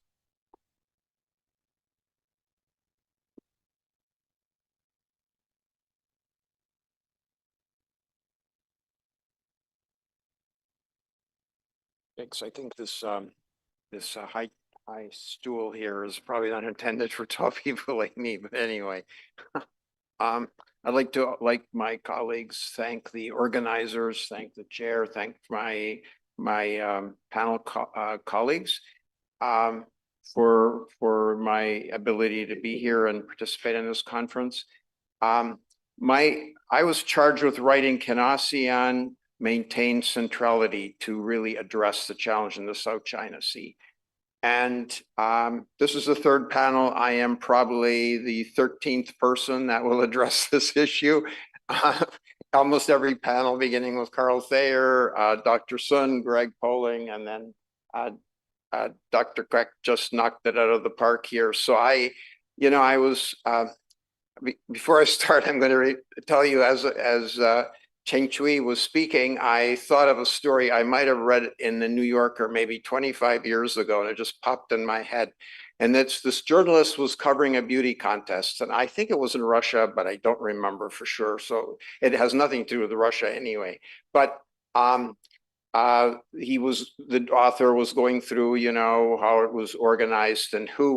Thanks. I think this high stool here is probably not intended for tall people like me, but anyway. I'd like to, like my colleagues, thank the organizers, thank the chair, thank my panel colleagues for my ability to be here and participate in this conference. I was charged with writing Can ASEAN maintain centrality to really address the challenge in the South China Sea. And this is the third panel. I am probably the 13th person that will address this issue. Almost every panel, beginning with Carl Thayer, Dr. Sun, Greg Poling, and then Dr. Queck just knocked it out of the park here. So I was, before I start, I'm going to tell you as Cheng Chui was speaking, I thought of a story I might have read in the New Yorker maybe 25 years ago, and it just popped in my head. And it's this journalist was covering a beauty contest, and I think it was in Russia, but I don't remember for sure. So it has nothing to do with Russia anyway. But the author was going through, how it was organized and who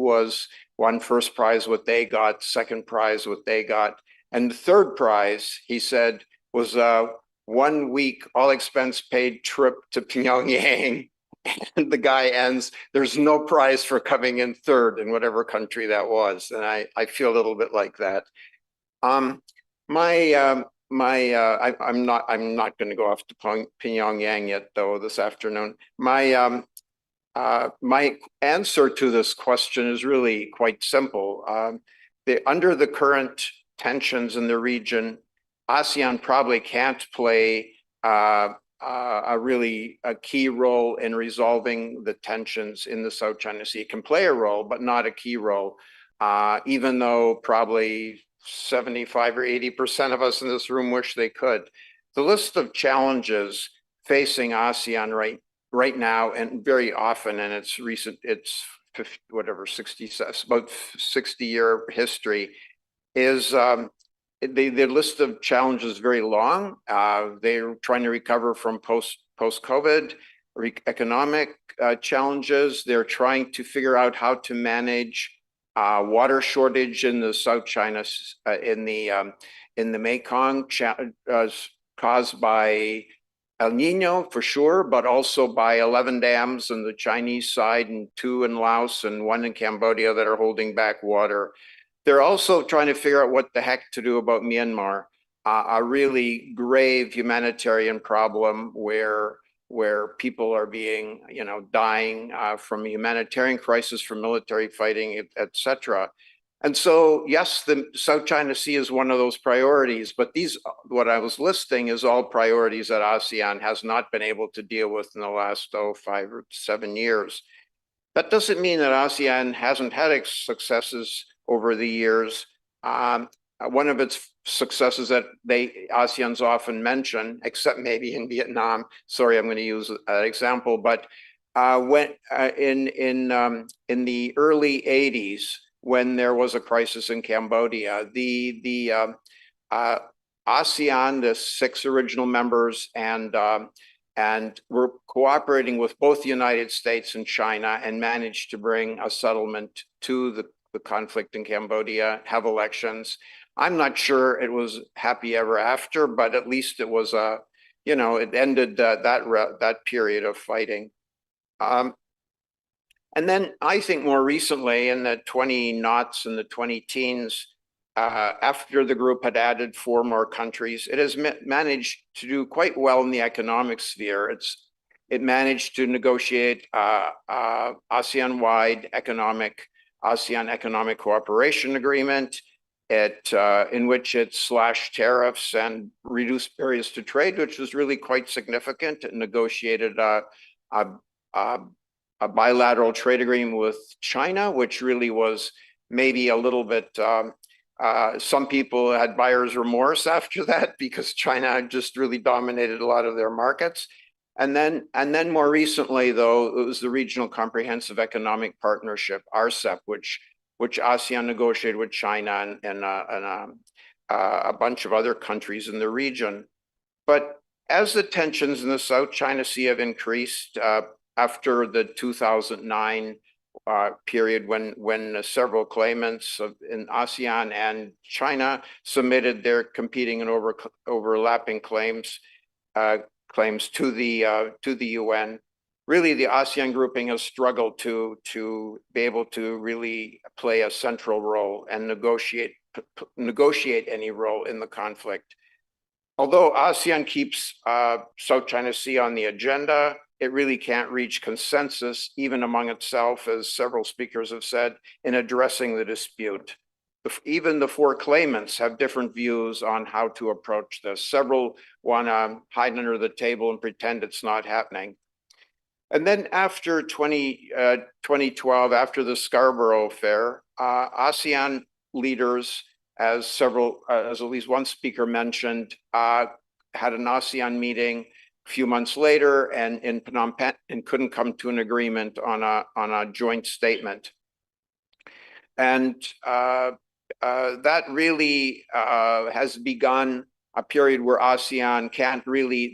won first prize, what they got, second prize, what they got. And the third prize, he said, was a 1 week all expense paid trip to Pyongyang. And the guy ends, there's no prize for coming in third in whatever country that was. And I feel a little bit like that. I'm not going to go off to Pyongyang yet though this afternoon. My My answer to this question is really quite simple. Under the current tensions in the region, ASEAN probably can't play a key role in resolving the tensions in the South China Sea. It can play a role, but not a key role, even though probably 75 or 80% of us in this room wish they could. The list of challenges facing ASEAN right now and very often in its recent, its 50, whatever, 60, about 60-year history is the list of challenges is very long. They're trying to recover from post-COVID economic challenges. They're trying to figure out how to manage water shortage in the South China, in the Mekong, caused by El Nino for sure, but also by 11 dams on the Chinese side and 2 in Laos and 1 in Cambodia that are holding back water. They're also trying to figure out what the heck to do about Myanmar, a really grave humanitarian problem where people are being, dying from a humanitarian crisis, from military fighting, etc. And so, yes, the South China Sea is one of those priorities, but what I was listing is all priorities that ASEAN has not been able to deal with in the last 5 or 7 years. That doesn't mean that ASEAN hasn't had successes over the years. One of its successes that ASEAN's often mention, except maybe in Vietnam. Sorry, I'm going to use that example, but when in the early 80s, when there was a crisis in Cambodia, the ASEAN, the 6 original members, and were cooperating with both the United States and China and managed to bring a settlement to the conflict in Cambodia, have elections. I'm not sure it was happy ever after, but at least it was it ended that period of fighting. And then I think more recently in the 2000s and the 2010s, after the group had added 4 more countries, it has managed to do quite well in the economic sphere. It managed to negotiate ASEAN-wide ASEAN Economic Cooperation Agreement, in which it slashed tariffs and reduced barriers to trade, which was really quite significant. It negotiated a bilateral trade agreement with China, which really was maybe a little bit, some people had buyer's remorse after that because China just really dominated a lot of their markets. And then more recently, though, it was the Regional Comprehensive Economic Partnership, RCEP, which ASEAN negotiated with China and a bunch of other countries in the region. But as the tensions in the South China Sea have increased after the 2009 period, when several claimants in ASEAN and China submitted their competing and overlapping claims to the UN, really the ASEAN grouping has struggled to be able to really play a central role and negotiate any role in the conflict. Although ASEAN keeps South China Sea on the agenda, it really can't reach consensus, even among itself, as several speakers have said, in addressing the dispute. Even the 4 claimants have different views on how to approach this. Several want to hide under the table and pretend it's not happening. And then after 2012, after the Scarborough affair, ASEAN leaders, as at least one speaker mentioned, had an ASEAN meeting a few months later and in Phnom Penh, and couldn't come to an agreement on a joint statement. And that really has begun a period where ASEAN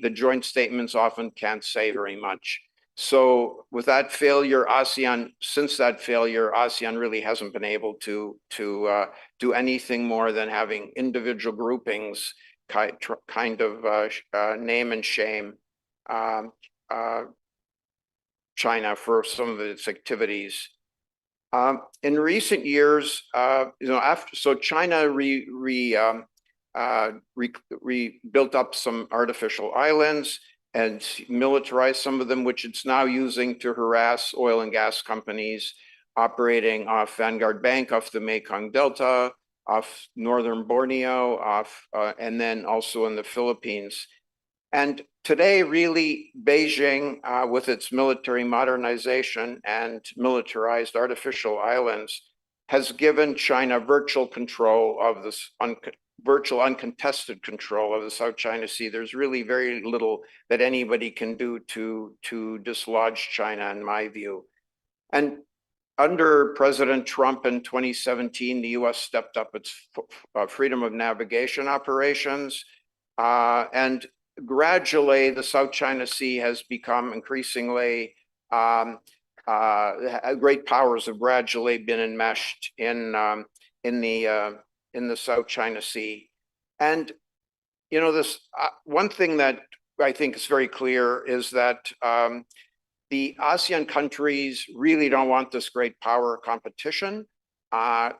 the joint statements often can't say very much. So with that failure, since that failure, ASEAN really hasn't been able to do anything more than having individual groupings kind of name and shame China for some of its activities. In recent years, so China rebuilt up some artificial islands. and militarized some of them, which it's now using to harass oil and gas companies operating off Vanguard Bank, off the Mekong Delta, off northern Borneo, and then also in the Philippines. And today, really, Beijing, with its military modernization and militarized artificial islands, has given China virtual control of this, virtual uncontested control of the South China Sea. There's really very little that anybody can do to dislodge China, in my view. And under President Trump in 2017, the US stepped up its freedom of navigation operations, and gradually the South China Sea has become increasingly, great powers have gradually been enmeshed in the South China Sea. And, you know, this one thing that I think is very clear is that the ASEAN countries really don't want this great power competition. A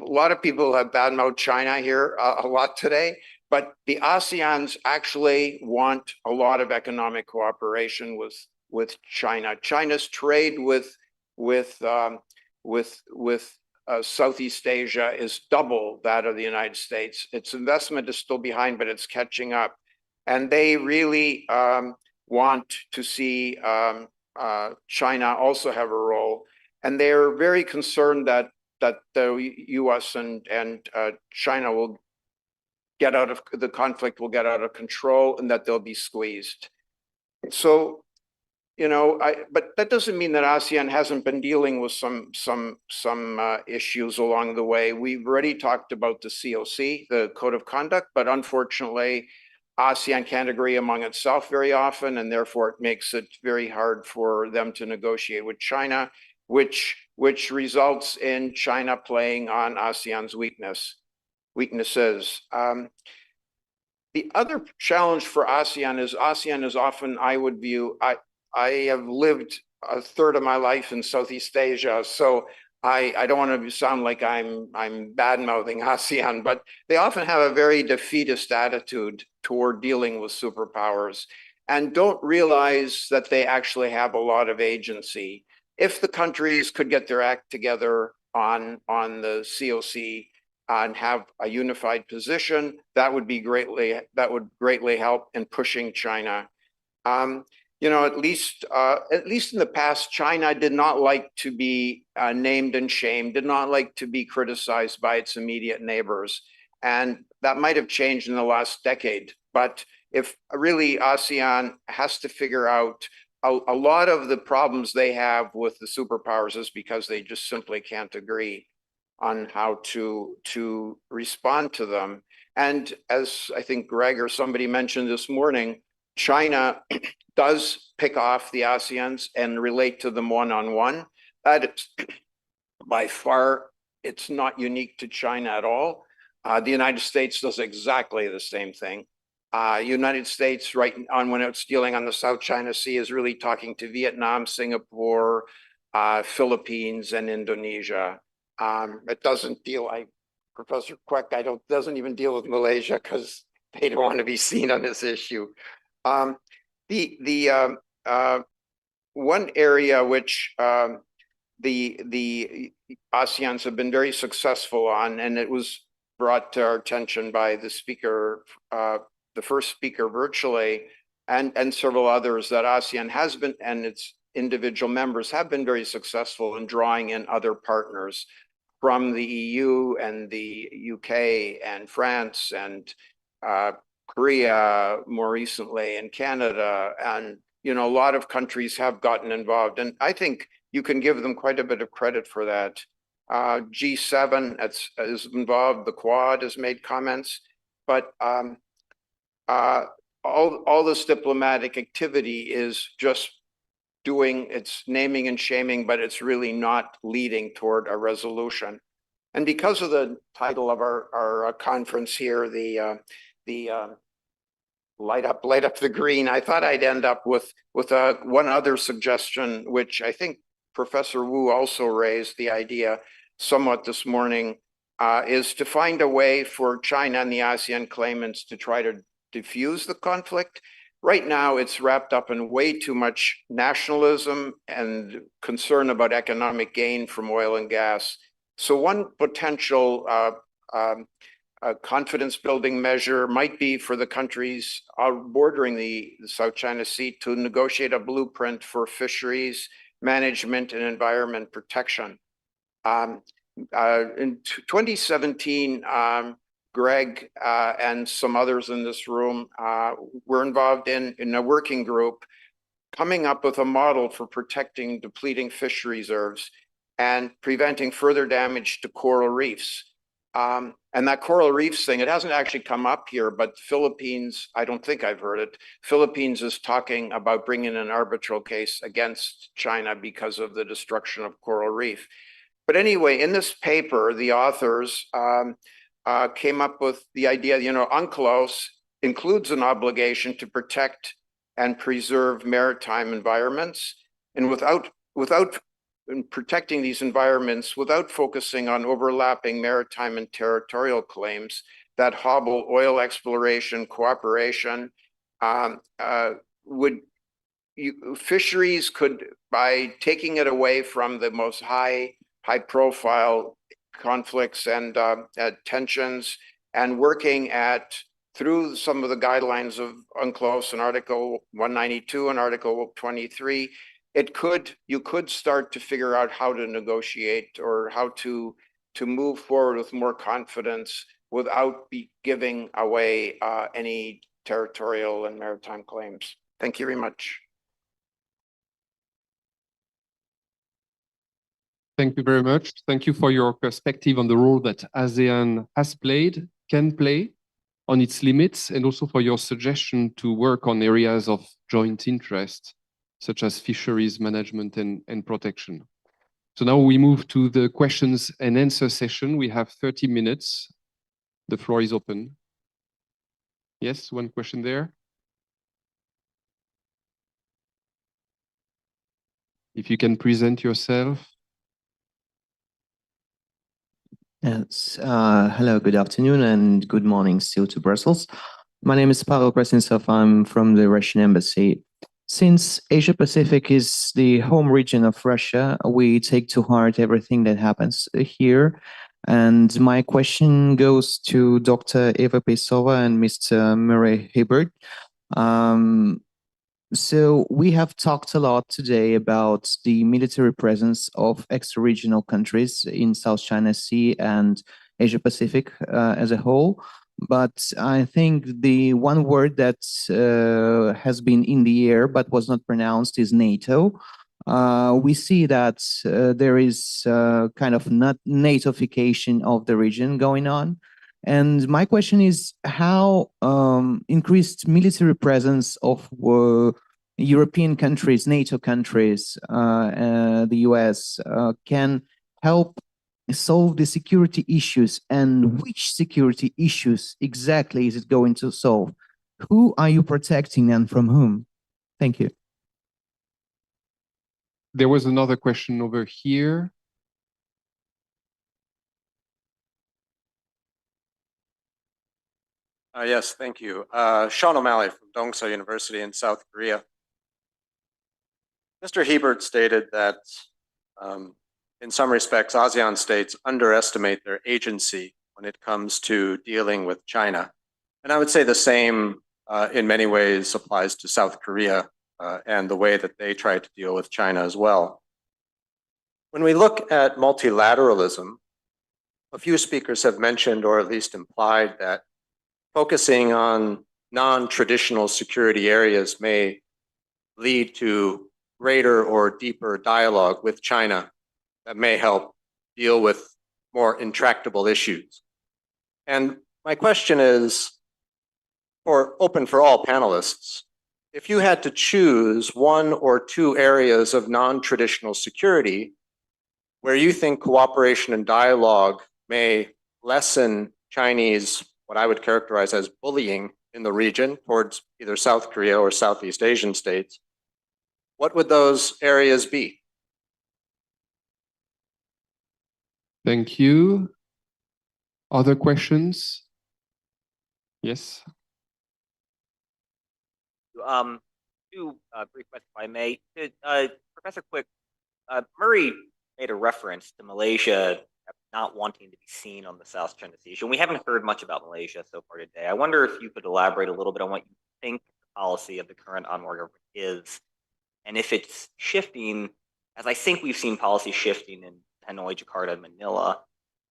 lot of people have badmouthed China here a lot today, but the ASEANs actually want a lot of economic cooperation with China. China's trade with Southeast Asia is double that of the United States. Its investment is still behind, but it's catching up. And they really want to see China also have a role. And they're very concerned that the US and China will get out of the conflict, will get out of control, and that they'll be squeezed. So, you know, but that doesn't mean that ASEAN hasn't been dealing with some issues along the way. We've already talked about the COC, the Code of Conduct, but unfortunately, ASEAN can't agree among itself very often, and therefore it makes it very hard for them to negotiate with China, which results in China playing on ASEAN's weaknesses. The other challenge for ASEAN is often, I would view, I have lived a third of my life in Southeast Asia, so I don't want to sound like I'm bad-mouthing ASEAN, but they often have a very defeatist attitude toward dealing with superpowers and don't realize that they actually have a lot of agency. If the countries could get their act together on the COC and have a unified position, that would greatly help in pushing China. You know, at least in the past, China did not like to be named and shamed, did not like to be criticized by its immediate neighbors. And that might have changed in the last decade. But if really ASEAN has to figure out a lot of the problems they have with the superpowers is because they just simply can't agree on how to respond to them. And as I think Greg or somebody mentioned this morning, China does pick off the ASEANs and relate to them one-on-one. That is by far, it's not unique to China at all. The United States does exactly the same thing. United States, right on when it's dealing on the South China Sea, is really talking to Vietnam, Singapore, Philippines, and Indonesia. It doesn't deal, Professor Quek, doesn't even deal with Malaysia because they don't want to be seen on this issue. The one area which the ASEANs have been very successful on, and it was brought to our attention by the speaker, the first speaker virtually, and several others, that ASEAN has been, and its individual members have been very successful in drawing in other partners from the EU and the UK and France and Korea more recently, and Canada, and you know, a lot of countries have gotten involved, and I think you can give them quite a bit of credit for that. G7 is involved, the Quad has made comments, but all this diplomatic activity is just doing its naming and shaming, but it's really not leading toward a resolution. And because of the title of our conference here, the light up the green, I thought I'd end up with one other suggestion, which I think Professor Wu also raised the idea somewhat this morning, is to find a way for China and the ASEAN claimants to try to diffuse the conflict. right now it's wrapped up in way too much nationalism and concern about economic gain from oil and gas. So one potential confidence building measure might be for the countries bordering the South China Sea to negotiate a blueprint for fisheries management and environment protection. In 2017, Greg and some others in this room were involved in a working group coming up with a model for protecting depleting fish reserves and preventing further damage to coral reefs. And that coral reefs thing, it hasn't actually come up here, but Philippines, I don't think I've heard it. Philippines is talking about bringing an arbitral case against China because of the destruction of coral reef. But anyway, in this paper, the authors came up with the idea, UNCLOS includes an obligation to protect and preserve maritime environments. And without protecting these environments, without focusing on overlapping maritime and territorial claims that hobble oil exploration cooperation, fisheries could, by taking it away from the most high profile conflicts and tensions and working through some of the guidelines of UNCLOS in Article 192 and Article 23, you could start to figure out how to negotiate or how to move forward with more confidence without giving away any territorial and maritime claims. Thank you very much. Thank you very much. Thank you for your perspective on the role that ASEAN has played, can play, on its limits, and also for your suggestion to work on areas of joint interest, such as fisheries management and protection. So now we move to the questions and answer session. We have 30 minutes. The floor is open. Yes, one question there. If you can present yourself. Yes. Hello, good afternoon and good morning still to Brussels. My name is Pavel Presensov. I'm from the Russian embassy. Since Asia Pacific is the home region of Russia, we take to heart everything that happens here. And my question goes to Dr. Eva Pesova and Mr. Murray Hibbert. So we have talked a lot today about the military presence of extra-regional countries in South China Sea and Asia Pacific as a whole. But I think the one word that has been in the air but was not pronounced is NATO. We see that there is kind of not NATOification of the region going on. And my question is how increased military presence of European countries, NATO countries, the US can help solve the security issues, and which security issues exactly is it going to solve? Who are you protecting and from whom? Thank you. There was another question over here. Yes, thank you. Sean O'Malley from Dongsa University in South Korea. Mr. Hebert stated that in some respects, ASEAN states underestimate their agency when it comes to dealing with China. And I would say the same in many ways applies to South Korea and the way that they try to deal with China as well. When we look at multilateralism, a few speakers have mentioned or at least implied that focusing on non-traditional security areas may lead to greater or deeper dialogue with China that may help deal with more intractable issues. And my question is, open for all panelists, if you had to choose one or two areas of non-traditional security where you think cooperation and dialogue may lessen Chinese, what I would characterize as bullying in the region towards either South Korea or Southeast Asian states, what would those areas be? Thank you. Other questions? Yes. Two brief questions, if I may. Professor Quick, Murray made a reference to Malaysia not wanting to be seen on the South China Sea issue. And we haven't heard much about Malaysia so far today. I wonder if you could elaborate a little bit on what you think the policy of the current Anwar government is, and if it's shifting, as I think we've seen policy shifting in Hanoi, Jakarta, and Manila.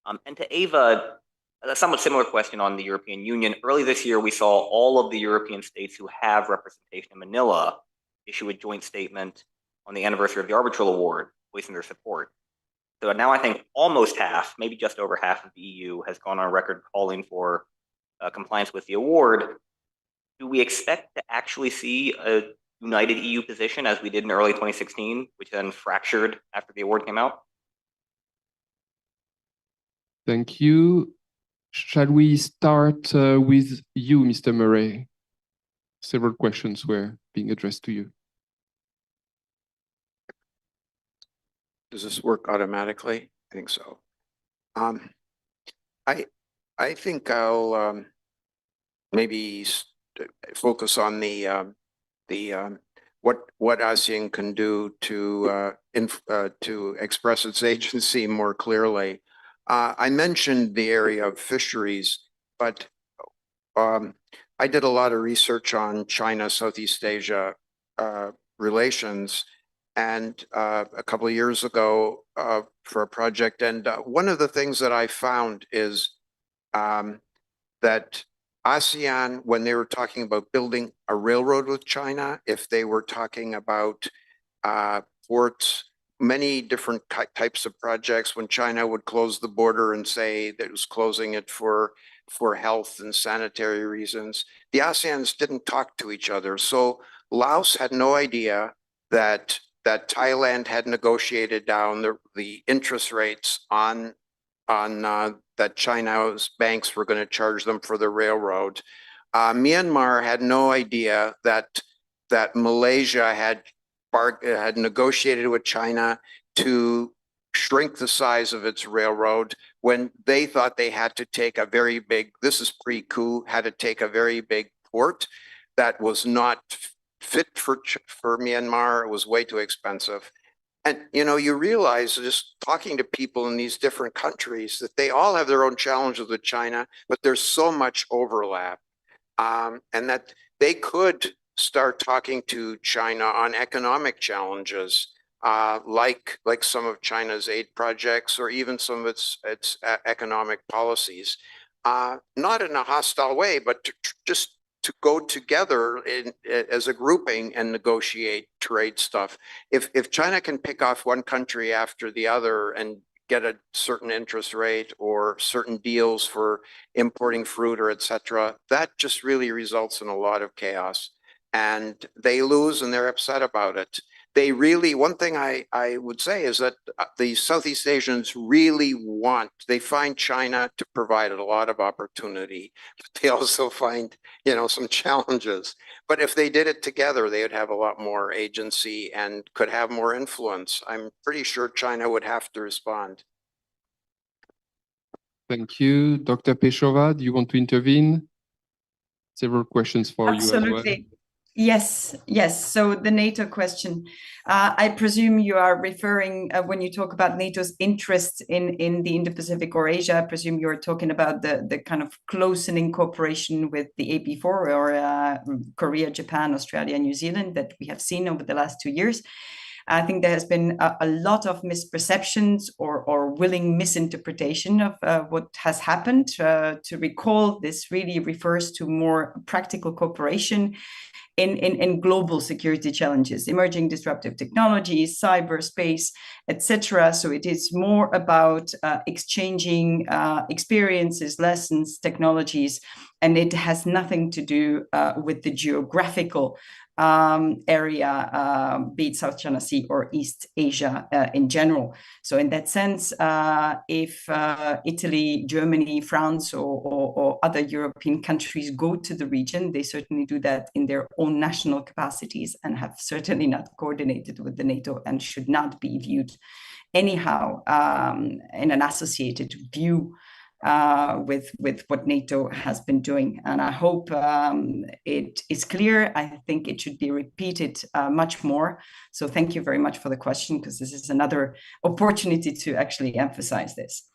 And to Ava, a somewhat similar question on the European Union. Early this year, we saw all of the European states who have representation in Manila issue a joint statement on the anniversary of the Arbitral Award, voicing their support. So now I think almost half, maybe just over half of the EU has gone on record calling for compliance with the award. Do we expect to actually see a united EU position as we did in early 2016, which then fractured after the award came out? Thank you. Shall we start with you, Mr. Murray? Several questions were being addressed to you. Does this work automatically? I think so. I think I'll maybe focus on the what ASEAN can do to express its agency more clearly. I mentioned the area of fisheries, but I did a lot of research on China-Southeast Asia relations, and a couple of years ago for a project. And one of the things that I found is that ASEAN, when they were talking about building a railroad with China, if they were talking about ports, many different types of projects, when China would close the border and say that it was closing it for health and sanitary reasons, the ASEANs didn't talk to each other. So Laos had no idea that Thailand had negotiated down the interest rates on that China's banks were going to charge them for the railroad. Myanmar had no idea that Malaysia had negotiated with China to shrink the size of its railroad when they thought they had to take a very big, this is pre-coup, had to take a very big port that was not fit for Myanmar. It was way too expensive. And, you know, you realize just talking to people in these different countries that they all have their own challenges with China, but there's so much overlap, and that they could start talking to China on economic challenges, like some of China's aid projects or even some of its economic policies, not in a hostile way, but just to go together as a grouping and negotiate trade stuff. If China can pick off one country after the other and get a certain interest rate or certain deals for importing fruit or etc., that just really results in a lot of chaos. And they lose and they're upset about it. They really, one thing I would say is that the Southeast Asians really they find China to provide a lot of opportunity, but they also find, you know, some challenges. But if they did it together, they would have a lot more agency and could have more influence. I'm pretty sure China would have to respond. Thank you. Dr. Peshova, do you want to intervene? Several questions for you as well. Absolutely. Yes. So the NATO question, I presume you are referring, when you talk about NATO's interest in the Indo-Pacific or Asia, I presume you're talking about the kind of closening cooperation with the AP4 or Korea, Japan, Australia, New Zealand that we have seen over the last 2 years. I think there has been a lot of misperceptions or willing misinterpretation of what has happened. To recall, this really refers to more practical cooperation in global security challenges, emerging disruptive technologies, cyberspace, etc. So it is more about exchanging experiences, lessons, technologies, and it has nothing to do with the geographical area, be it South China Sea or East Asia in general. So in that sense, if Italy, Germany, France, or other European countries go to the region, they certainly do that in their own national capacities and have certainly not coordinated with the NATO and should not be viewed anyhow in an associated view with what NATO has been doing. And I hope it is clear. I think it should be repeated much more. So thank you very much for the question, because this is another opportunity to actually emphasize this.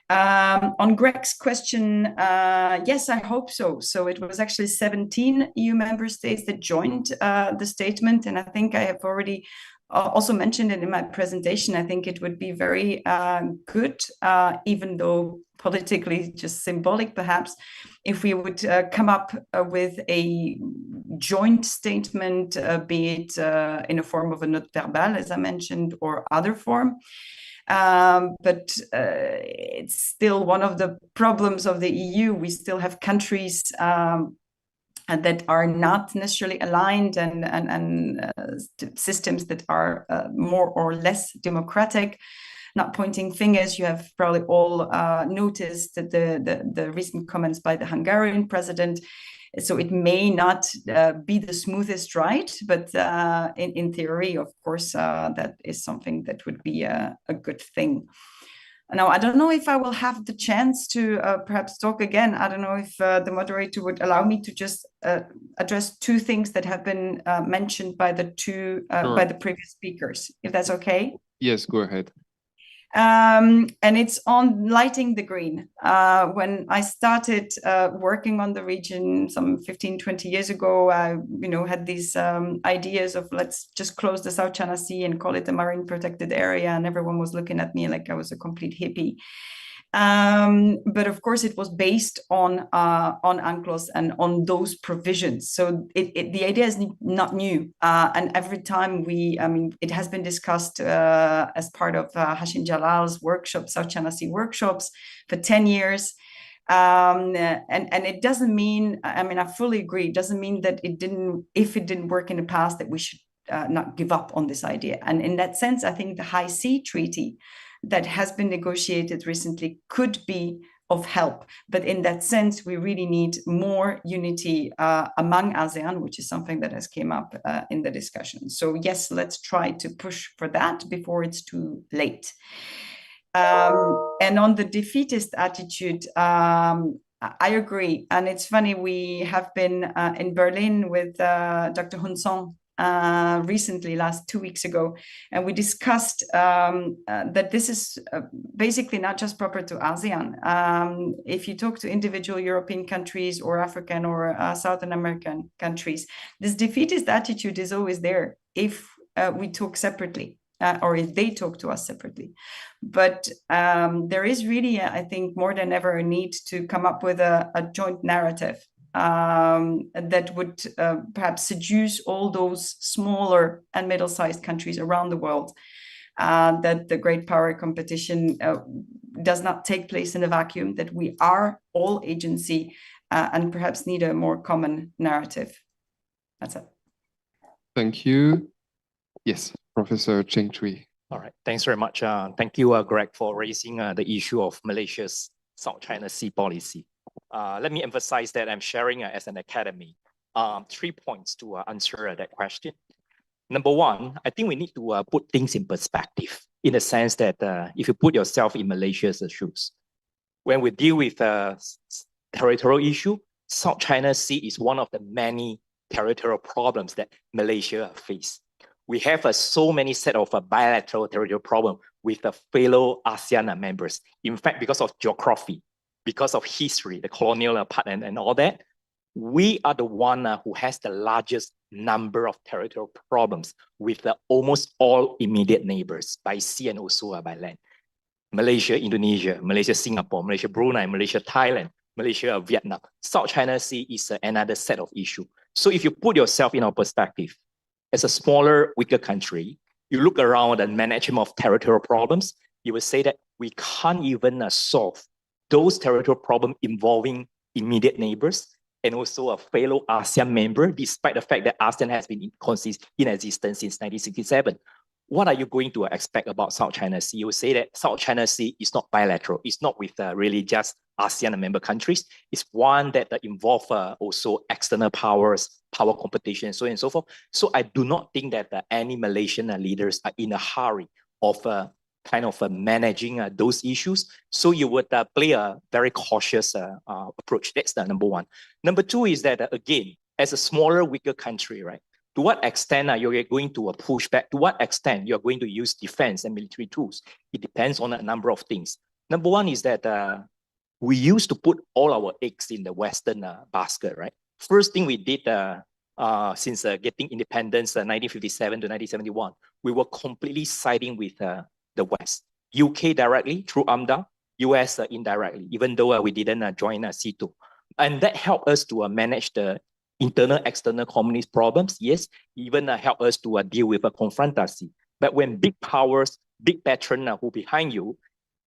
On Greg's question, yes, I hope so. So it was actually 17 EU member states that joined the statement. And I think I have already also mentioned it in my presentation. I think it would be very good, even though politically just symbolic perhaps, if we would come up with a joint statement, be it in a form of a note verbale, as I mentioned, or other form. But it's still one of the problems of the EU. We still have countries that are not necessarily aligned, and systems that are more or less democratic. Not pointing fingers, you have probably all noticed that the recent comments by the Hungarian president. So it may not be the smoothest ride, but in theory, of course, that is something that would be a good thing. Now, I don't know if I will have the chance to perhaps talk again. I don't know if the moderator would allow me to just address two things that have been mentioned by the by the previous speakers, if that's okay. Yes, go ahead. And it's on lighting the green. When I started working on the region some 15, 20 years ago, I had these ideas of let's just close the South China Sea and call it a marine protected area. And everyone was looking at me like I was a complete hippie. But of course, it was based on UNCLOS and on those provisions. So the idea is not new. And every time it has been discussed as part of Hashim Jalal's workshop, South China Sea workshops, for 10 years. And it doesn't mean, I fully agree, it doesn't mean that if it didn't work in the past, that we should not give up on this idea. And in that sense, I think the High Sea Treaty that has been negotiated recently could be of help. But in that sense, we really need more unity among ASEAN, which is something that has came up in the discussion. So yes, let's try to push for that before it's too late. And on the defeatist attitude, I agree. And it's funny, we have been in Berlin with Dr. Hun Song recently, 2 weeks ago, and we discussed that this is basically not just proper to ASEAN. If you talk to individual European countries or African or Southern American countries, this defeatist attitude is always there if we talk separately. Or if they talk to us separately. But there is really, I think, more than ever a need to come up with a joint narrative that would perhaps seduce all those smaller and middle-sized countries around the world, that the great power competition does not take place in a vacuum, that we are all agency and perhaps need a more common narrative. That's it. Thank you. Yes, Professor Cheng Chui. All right, thanks very much. Thank you, Greg, for raising the issue of Malaysia's South China Sea policy. Let me emphasize that I'm sharing as an academy 3 points to answer that question. Number one, I think we need to put things in perspective, in the sense that if you put yourself in Malaysia's shoes, when we deal with territorial issue, South China Sea is one of the many territorial problems that Malaysia face. We have so many set of bilateral territorial problem with the fellow ASEAN members. In fact, because of geography, because of history, the colonial part and all that, we are the one who has the largest number of territorial problems with almost all immediate neighbors by sea and also by land. Malaysia, Indonesia, Malaysia, Singapore, Malaysia, Brunei, Malaysia, Thailand, Malaysia, Vietnam. South China Sea is another set of issue. So if you put yourself in our perspective, as a smaller, weaker country, you look around and management of territorial problems, you will say that we can't even solve those territorial problems involving immediate neighbors and also a fellow ASEAN member, despite the fact that ASEAN has been in existence since 1967. What are you going to expect about South China Sea? You will say that South China Sea is not bilateral. It's not with really just ASEAN member countries. It's one that involves also external powers, power competition, so on and so forth. So I do not think that any Malaysian leaders are in a hurry of kind of managing those issues. So you would play a very cautious approach. That's the number one. Number two is that, again, as a smaller, weaker country, right? To what extent you're going to push back? To what extent you're going to use defense and military tools? It depends on a number of things. Number one is that we used to put all our eggs in the Western basket, right? First thing we did since getting independence 1957 to 1971, we were completely siding with the West. UK directly through UMDA, US indirectly, even though we didn't join CETO. And that helped us to manage the internal, external communist problems. Yes, even help us to deal with a confrontancy. But when big powers, big patrons who behind you,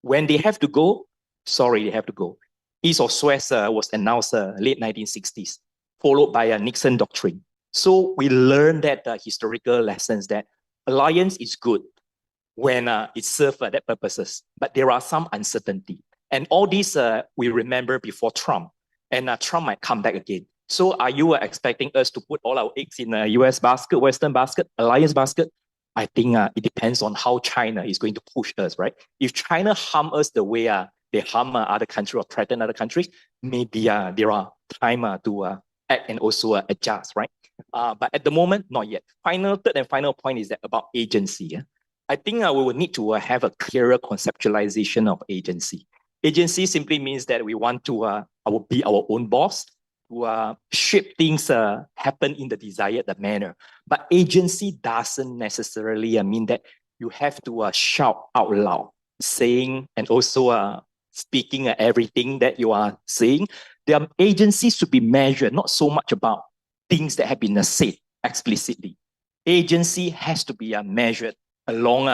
when they have to go, sorry, they have to go. East of Suez was announced late 1960s, followed by a Nixon doctrine. So we learned that historical lessons that alliance is good when it serves that purposes, but there are some uncertainty. And all this we remember before Trump, and Trump might come back again. So are you expecting us to put all our eggs in a US basket, Western basket, alliance basket? I think it depends on how China is going to push us, right? If China harm us the way they harm other countries or threaten other countries, maybe there are time to act and also adjust, right? But at the moment, not yet. Third and final point is that about agency. I think we will need to have a clearer conceptualization of agency. Agency simply means that we want to be our own boss, to shape things happen in the desired manner. But agency doesn't necessarily mean that you have to shout out loud, saying and also speaking everything that you are saying. The agency should be measured, not so much about things that have been said explicitly. Agency has to be measured along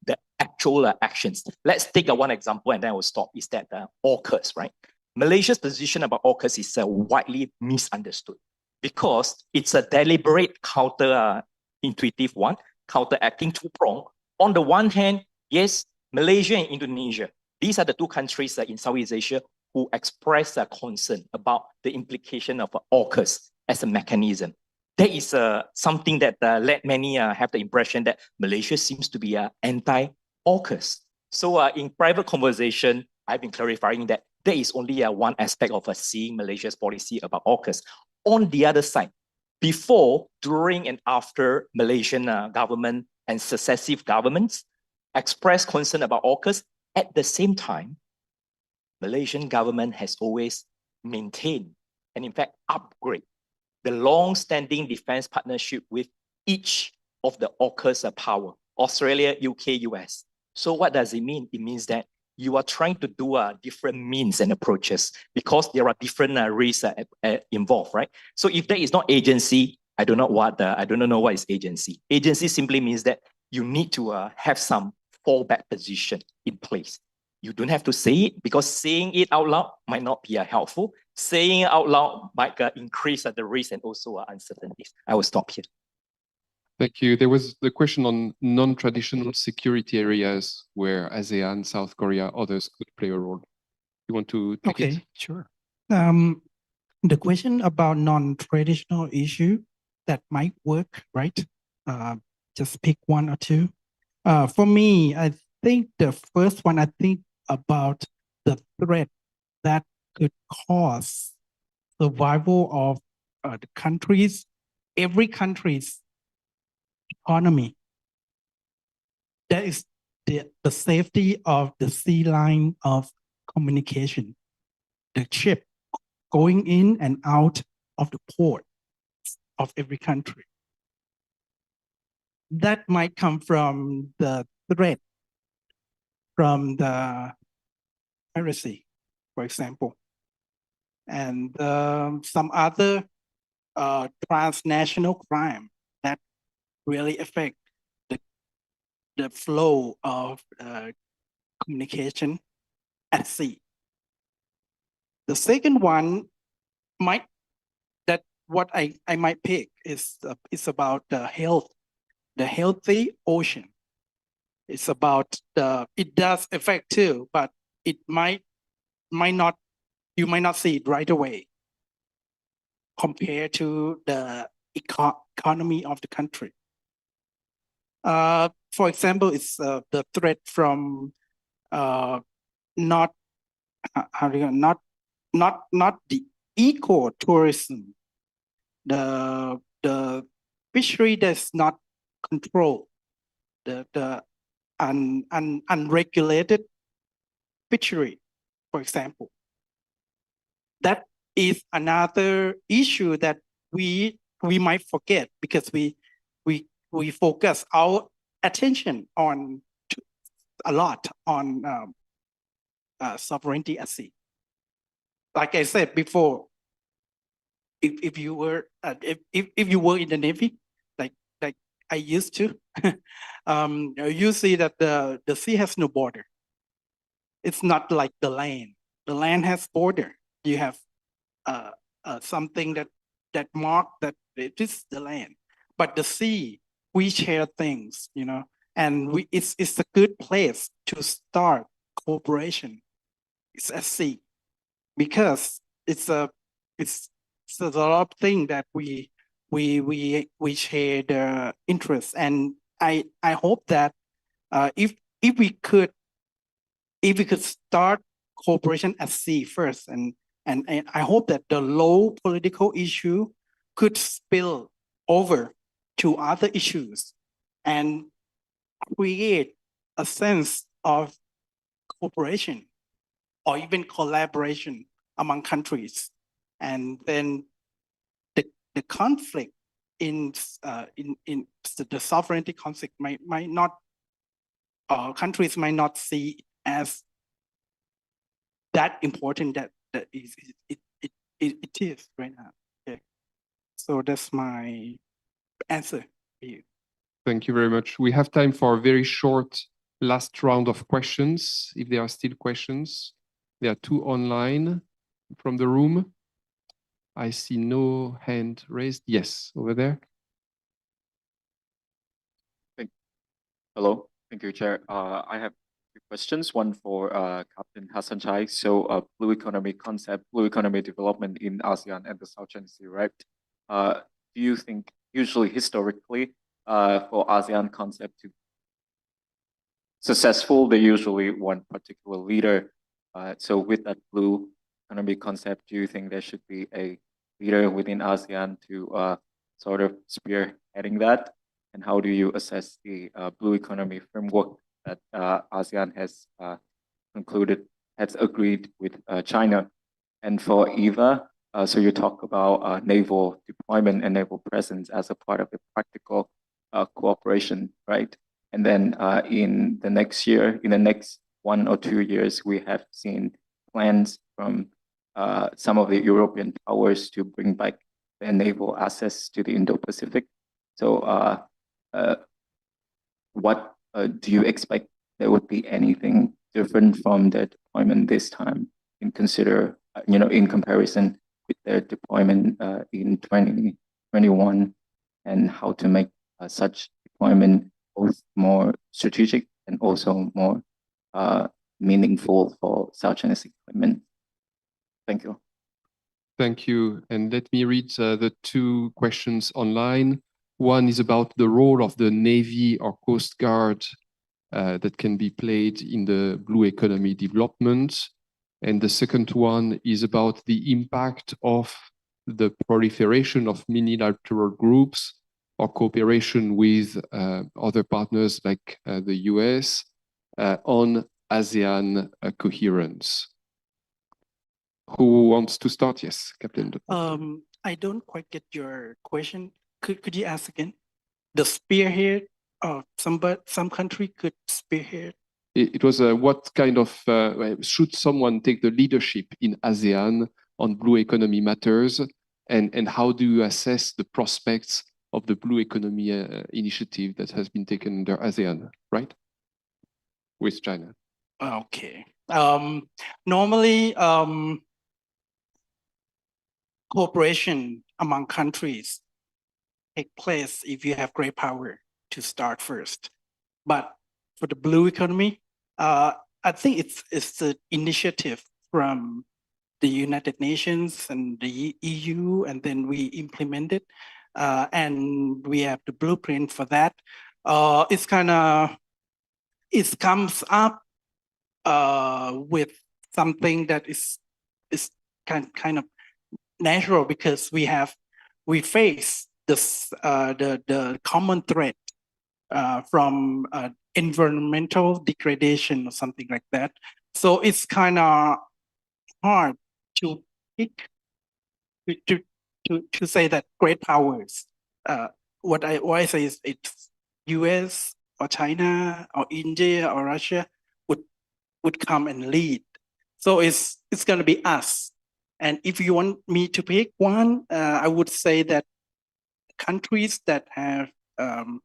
the actual actions. Let's take one example and then we'll stop, is that AUKUS, right? Malaysia's position about AUKUS is widely misunderstood because it's a deliberate counter-intuitive one, counteracting two-pronged. On the one hand, yes, Malaysia and Indonesia, these are the two countries in Southeast Asia who express concern about the implication of AUKUS as a mechanism. That is something that led many have the impression that Malaysia seems to be anti-AUKUS. So in private conversation, I've been clarifying that there is only one aspect of seeing Malaysia's policy about AUKUS. On the other side, before, during, and after Malaysian government and successive governments expressed concern about AUKUS, at the same time, Malaysian government has always maintained and in fact upgrade the long-standing defense partnership with each of the AUKUS power, Australia, UK, US. So what does it mean? It means that you are trying to do different means and approaches because there are different risks involved, right? So if there is not agency, I don't know what is agency. Agency simply means that you need to have some fallback position in place. You don't have to say it because saying it out loud might not be helpful. Saying it out loud might increase the risk and also uncertainties. I will stop here. Thank you. There was the question on non-traditional security areas where ASEAN, South Korea, others could play a role. You want to take it? Sure. The question about non-traditional issue that might work, right? Just pick one or two. For me, I think the first one, I think about the threat that could cause survival of the countries, every country's economy. That is the safety of the sea line of communication, the ship going in and out of the port of every country. That might come from the threat from the piracy, for example, and some other transnational crime that really affect the flow of communication at sea. The second one what I might pick is about the healthy ocean. It's about it does affect too, but it might not, you might not see it right away compared to the economy of the country. For example, it's the threat from not how do you not the eco tourism, the fishery that's not controlled, the unregulated fishery, for example. That is another issue that we might forget because we focus our attention on a lot on sovereignty at sea. Like I said before, if you were if you were in the Navy, like I used to, you see that the sea has no border. It's not like the land. The land has border. You have something that mark that it is the land. But the sea, we share things, you know, and it's a good place to start cooperation. It's at sea because it's a lot of thing that we share the interest, and I hope that if we could start cooperation at sea first, and I hope that the low political issue could spill over to other issues and create a sense of cooperation or even collaboration among countries. And then the conflict in the sovereignty conflict might not, countries might not see as that important that it is right now. Okay. So that's my answer for you. Thank you very much. We have time for a very short last round of questions, if there are still questions. There are 2 online from the room. I see no hand raised. Yes, over there. Hello, thank you, Chair. I have 2 questions. One for Captain Hassan Chai. So, blue economy concept, blue economy development in ASEAN and the South China Sea, right? Do you think usually historically, for ASEAN concept to successful, they usually want particular leader. So with that blue economy concept, do you think there should be a leader within ASEAN to sort of spearheading that? And how do you assess the blue economy framework that ASEAN has agreed with China? And for Eva, so you talk about naval deployment and naval presence as a part of the practical cooperation, right? And then in the next 1 or 2 years, we have seen plans from some of the European powers to bring back their naval assets to the Indo-Pacific. So what do you expect there would be anything different from their deployment this time in comparison with their deployment in 2021, and how to make such deployment both more strategic and also more meaningful for South China Sea deployment? Thank you. Thank you. And let me read the 2 questions online. One is about the role of the Navy or Coast Guard that can be played in the blue economy development. And the second one is about the impact of the proliferation of multilateral groups or cooperation with other partners like the US on ASEAN coherence. Who wants to start? Yes, Captain. I don't quite get your question. Could you ask again? The spearhead, some country could spearhead. It was what kind of should someone take the leadership in ASEAN on blue economy matters, and how do you assess the prospects of the blue economy initiative that has been taken under ASEAN, right? With China. Okay. Normally, cooperation among countries take place if you have great power to start first. But for the blue economy, I think it's the initiative from the United Nations and the EU, and then we implement it. And we have the blueprint for that. It's kind of, it comes up with something that is kind of natural because we face this the common threat from environmental degradation or something like that. So it's kind of hard to pick to say that great powers. What I say is it's U.S. or China or India or Russia would come and lead. So it's going to be us. And if you want me to pick one, I would say that countries that have the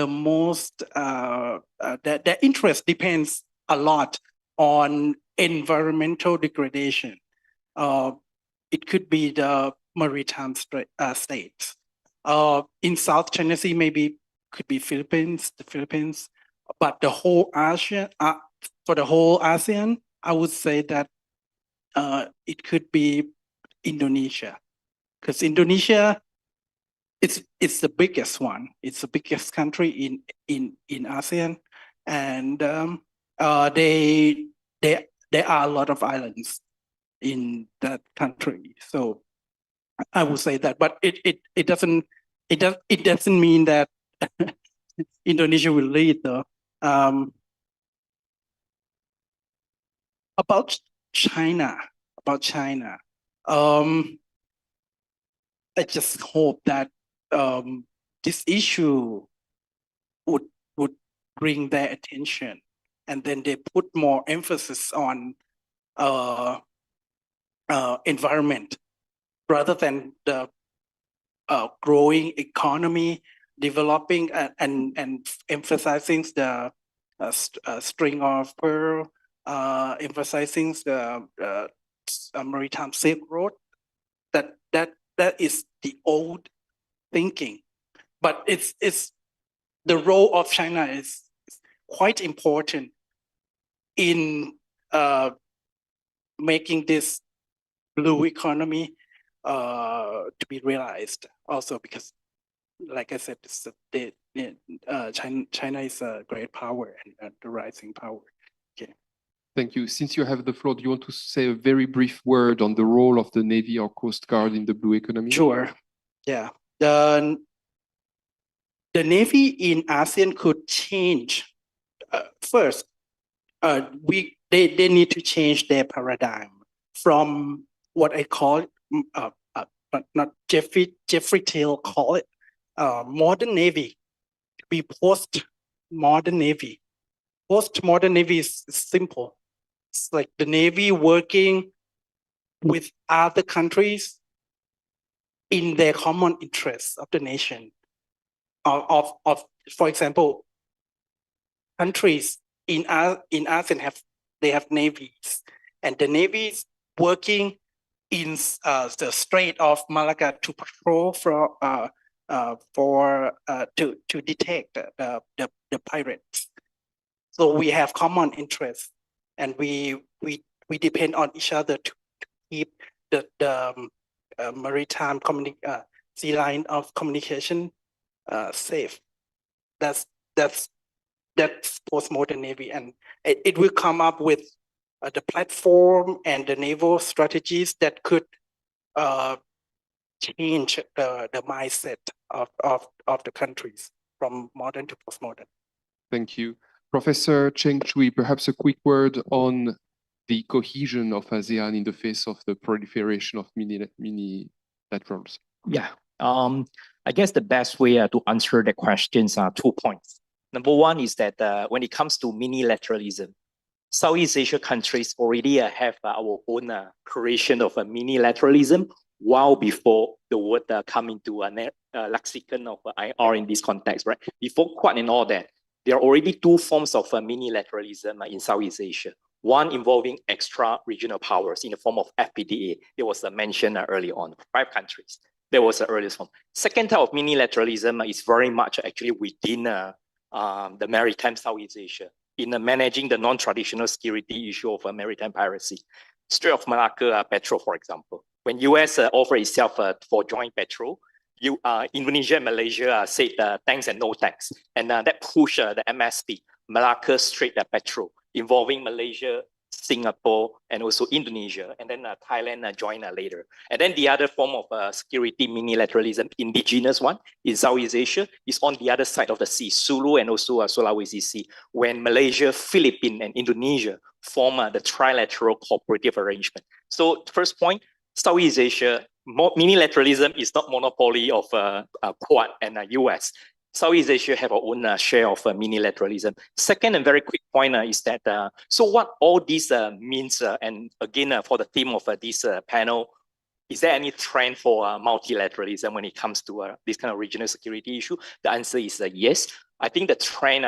most their interest depends a lot on environmental degradation. It could be the maritime states. In South China Sea, maybe could be the Philippines, but the whole Asia, for the whole ASEAN, I would say that it could be Indonesia, because Indonesia, it's the biggest one. It's the biggest country in ASEAN, and there are a lot of islands in that country. So I would say that, but it doesn't mean that Indonesia will lead though. About China, I just hope that this issue would bring their attention, and then they put more emphasis on environment rather than the growing economy, developing and emphasizing the string of pearl, emphasizing the maritime Silk Road. That is the old thinking, but it's the role of China is quite important in making this blue economy to be realized. Also, because, like I said, China is a great power and the rising power. Okay. Thank you. Since you have the floor, do you want to say a very brief word on the role of the Navy or Coast Guard in the blue economy? Sure. Yeah. The Navy in ASEAN could change. First, they need to change their paradigm from what I call, but not Jeffrey Taylor call it, modern Navy, to be post-modern Navy. Post-modern Navy is simple. It's like the Navy working with other countries in their common interests of the nation. For example, countries in ASEAN have navies, and the navies working in the Strait of Malacca to patrol to detect the pirates. So we have common interests, and we depend on each other to keep the maritime sea line of communication safe. That's postmodern Navy, and it will come up with the platform and the naval strategies that could change the mindset of the countries from modern to postmodern. Thank you. Professor Cheng Chui, perhaps a quick word on the cohesion of ASEAN in the face of the proliferation of mini-laterals. Yeah. I guess the best way to answer the questions are 2 points. Number one is that when it comes to minilateralism, Southeast Asia countries already have our own creation of a minilateralism well before the word come into a lexicon of IR in this context, right? Before Quad and all that, there are already 2 forms of minilateralism in Southeast Asia. One involving extra-regional powers in the form of FPDA. There was a mention early on, 5 countries. There was the earliest form. Second type of minilateralism is very much actually within the maritime Southeast Asia, in managing the non-traditional security issue of maritime piracy. Strait of Malacca patrol, for example. When US offered itself for joint patrol, Indonesia and Malaysia said thanks and no thanks, and that pushed the MSP, Malacca Strait Patrol, involving Malaysia, Singapore, and also Indonesia, and then Thailand joined later. And then the other form of security minilateralism, indigenous one, in Southeast Asia, is on the other side of the sea, Sulu and also Sulawesi Sea, when Malaysia, Philippines, and Indonesia form the trilateral cooperative arrangement. So first point, Southeast Asia, minilateralism is not monopoly of Quad and US. Southeast Asia have our own share of minilateralism. Second and very quick point is that, so what all this means, and again, for the theme of this panel, is there any trend for multilateralism when it comes to this kind of regional security issue? The answer is yes. I think the trend,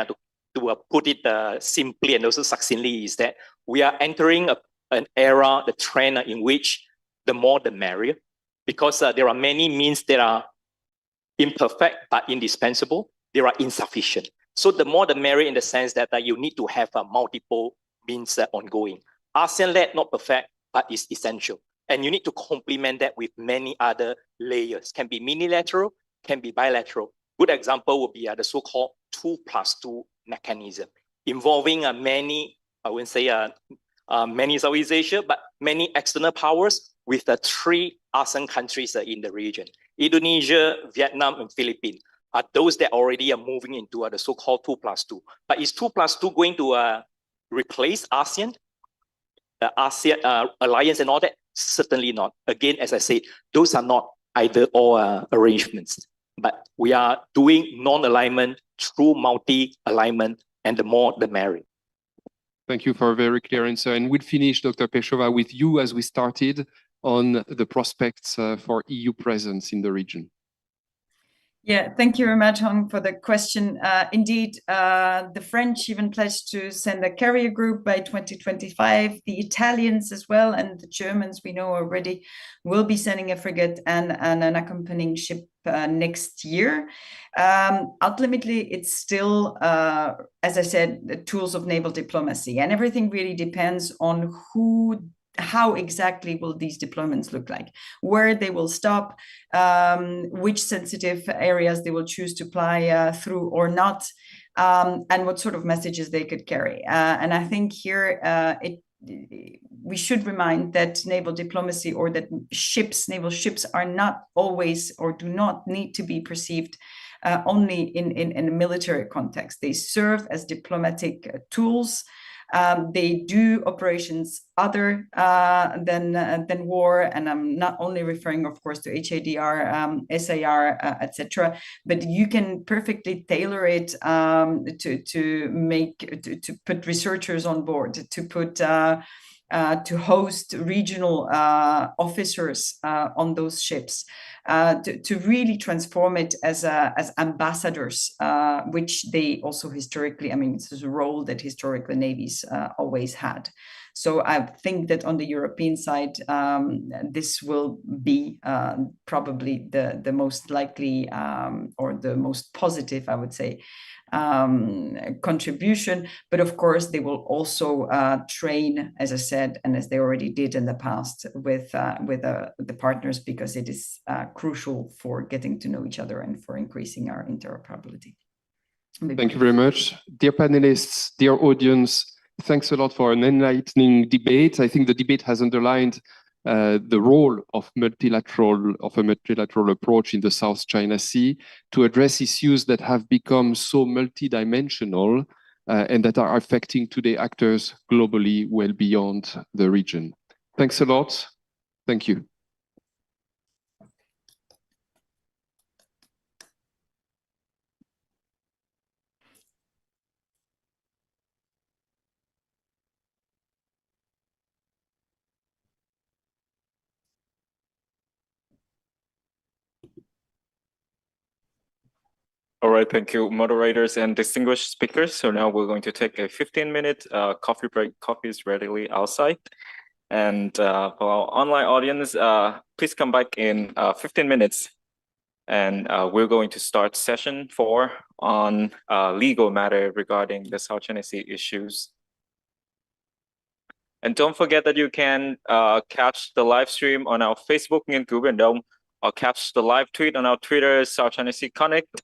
to put it simply and also succinctly, is that we are entering an era, the trend in which the more the merrier, because there are many means that are imperfect but indispensable. They are insufficient. So the more the merrier in the sense that you need to have multiple means ongoing. ASEAN-led, not perfect, but is essential. And you need to complement that with many other layers. Can be unilateral, can be bilateral. Good example would be the so-called 2+2 mechanism, involving many, I wouldn't say many Southeast Asia, but many external powers with the 3 ASEAN countries in the region. Indonesia, Vietnam, and Philippines are those that already are moving into the so-called 2+2. But is 2+2 going to replace ASEAN, the ASEAN alliance and all that? Certainly not. Again, as I said, those are not either or arrangements. But we are doing non-alignment through multi-alignment, and the more the merrier. Thank you for a very clear answer. And we'll finish, Dr. Peshova, with you as we started on the prospects for EU presence in the region. Yeah, thank you very much, Hong, for the question. Indeed, the French even pledged to send a carrier group by 2025. The Italians as well, and the Germans, we know already, will be sending a frigate and an accompanying ship next year. Ultimately, it's still, as I said, the tools of naval diplomacy, and everything really depends on how exactly will these deployments look like, where they will stop, which sensitive areas they will choose to fly through or not, and what sort of messages they could carry. And I think here we should remind that naval diplomacy, or that naval ships are not always, or do not need to be perceived only in a military context. They serve as diplomatic tools. They do operations other than war, and I'm not only referring, of course, to HADR, SAR, etc. But you can perfectly tailor it to put researchers on board, to host regional officers on those ships, to really transform it as ambassadors, which they also historically, I mean, it's a role that historically navies always had. So I think that on the European side, this will be probably the most likely or the most positive, I would say, contribution. But of course, they will also train, as I said, and as they already did in the past, with the partners, because it is crucial for getting to know each other and for increasing our interoperability. Thank you very much. Dear panelists, dear audience, thanks a lot for an enlightening debate. I think the debate has underlined the role of a multilateral approach in the South China Sea to address issues that have become so multidimensional and that are affecting today actors globally well beyond the region. Thanks a lot. Thank you. All right, thank you, moderators and distinguished speakers. So now we're going to take a 15-minute coffee break. Coffee is readily outside. And for our online audience, please come back in 15 minutes. And we're going to start session 4 on legal matter regarding the South China Sea issues. And don't forget that you can catch the live stream on our Facebook nghiên cứu Biển Đông I'll catch the live tweet on our Twitter, South China Sea Connect,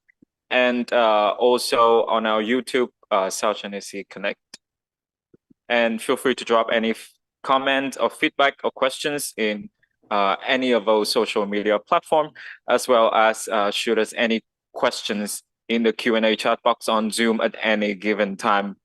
and also on our YouTube, South China Sea Connect. And feel free to drop any comment or feedback or questions in any of those social media platform, as well as shoot us any questions in the Q&A chat box on Zoom at any given time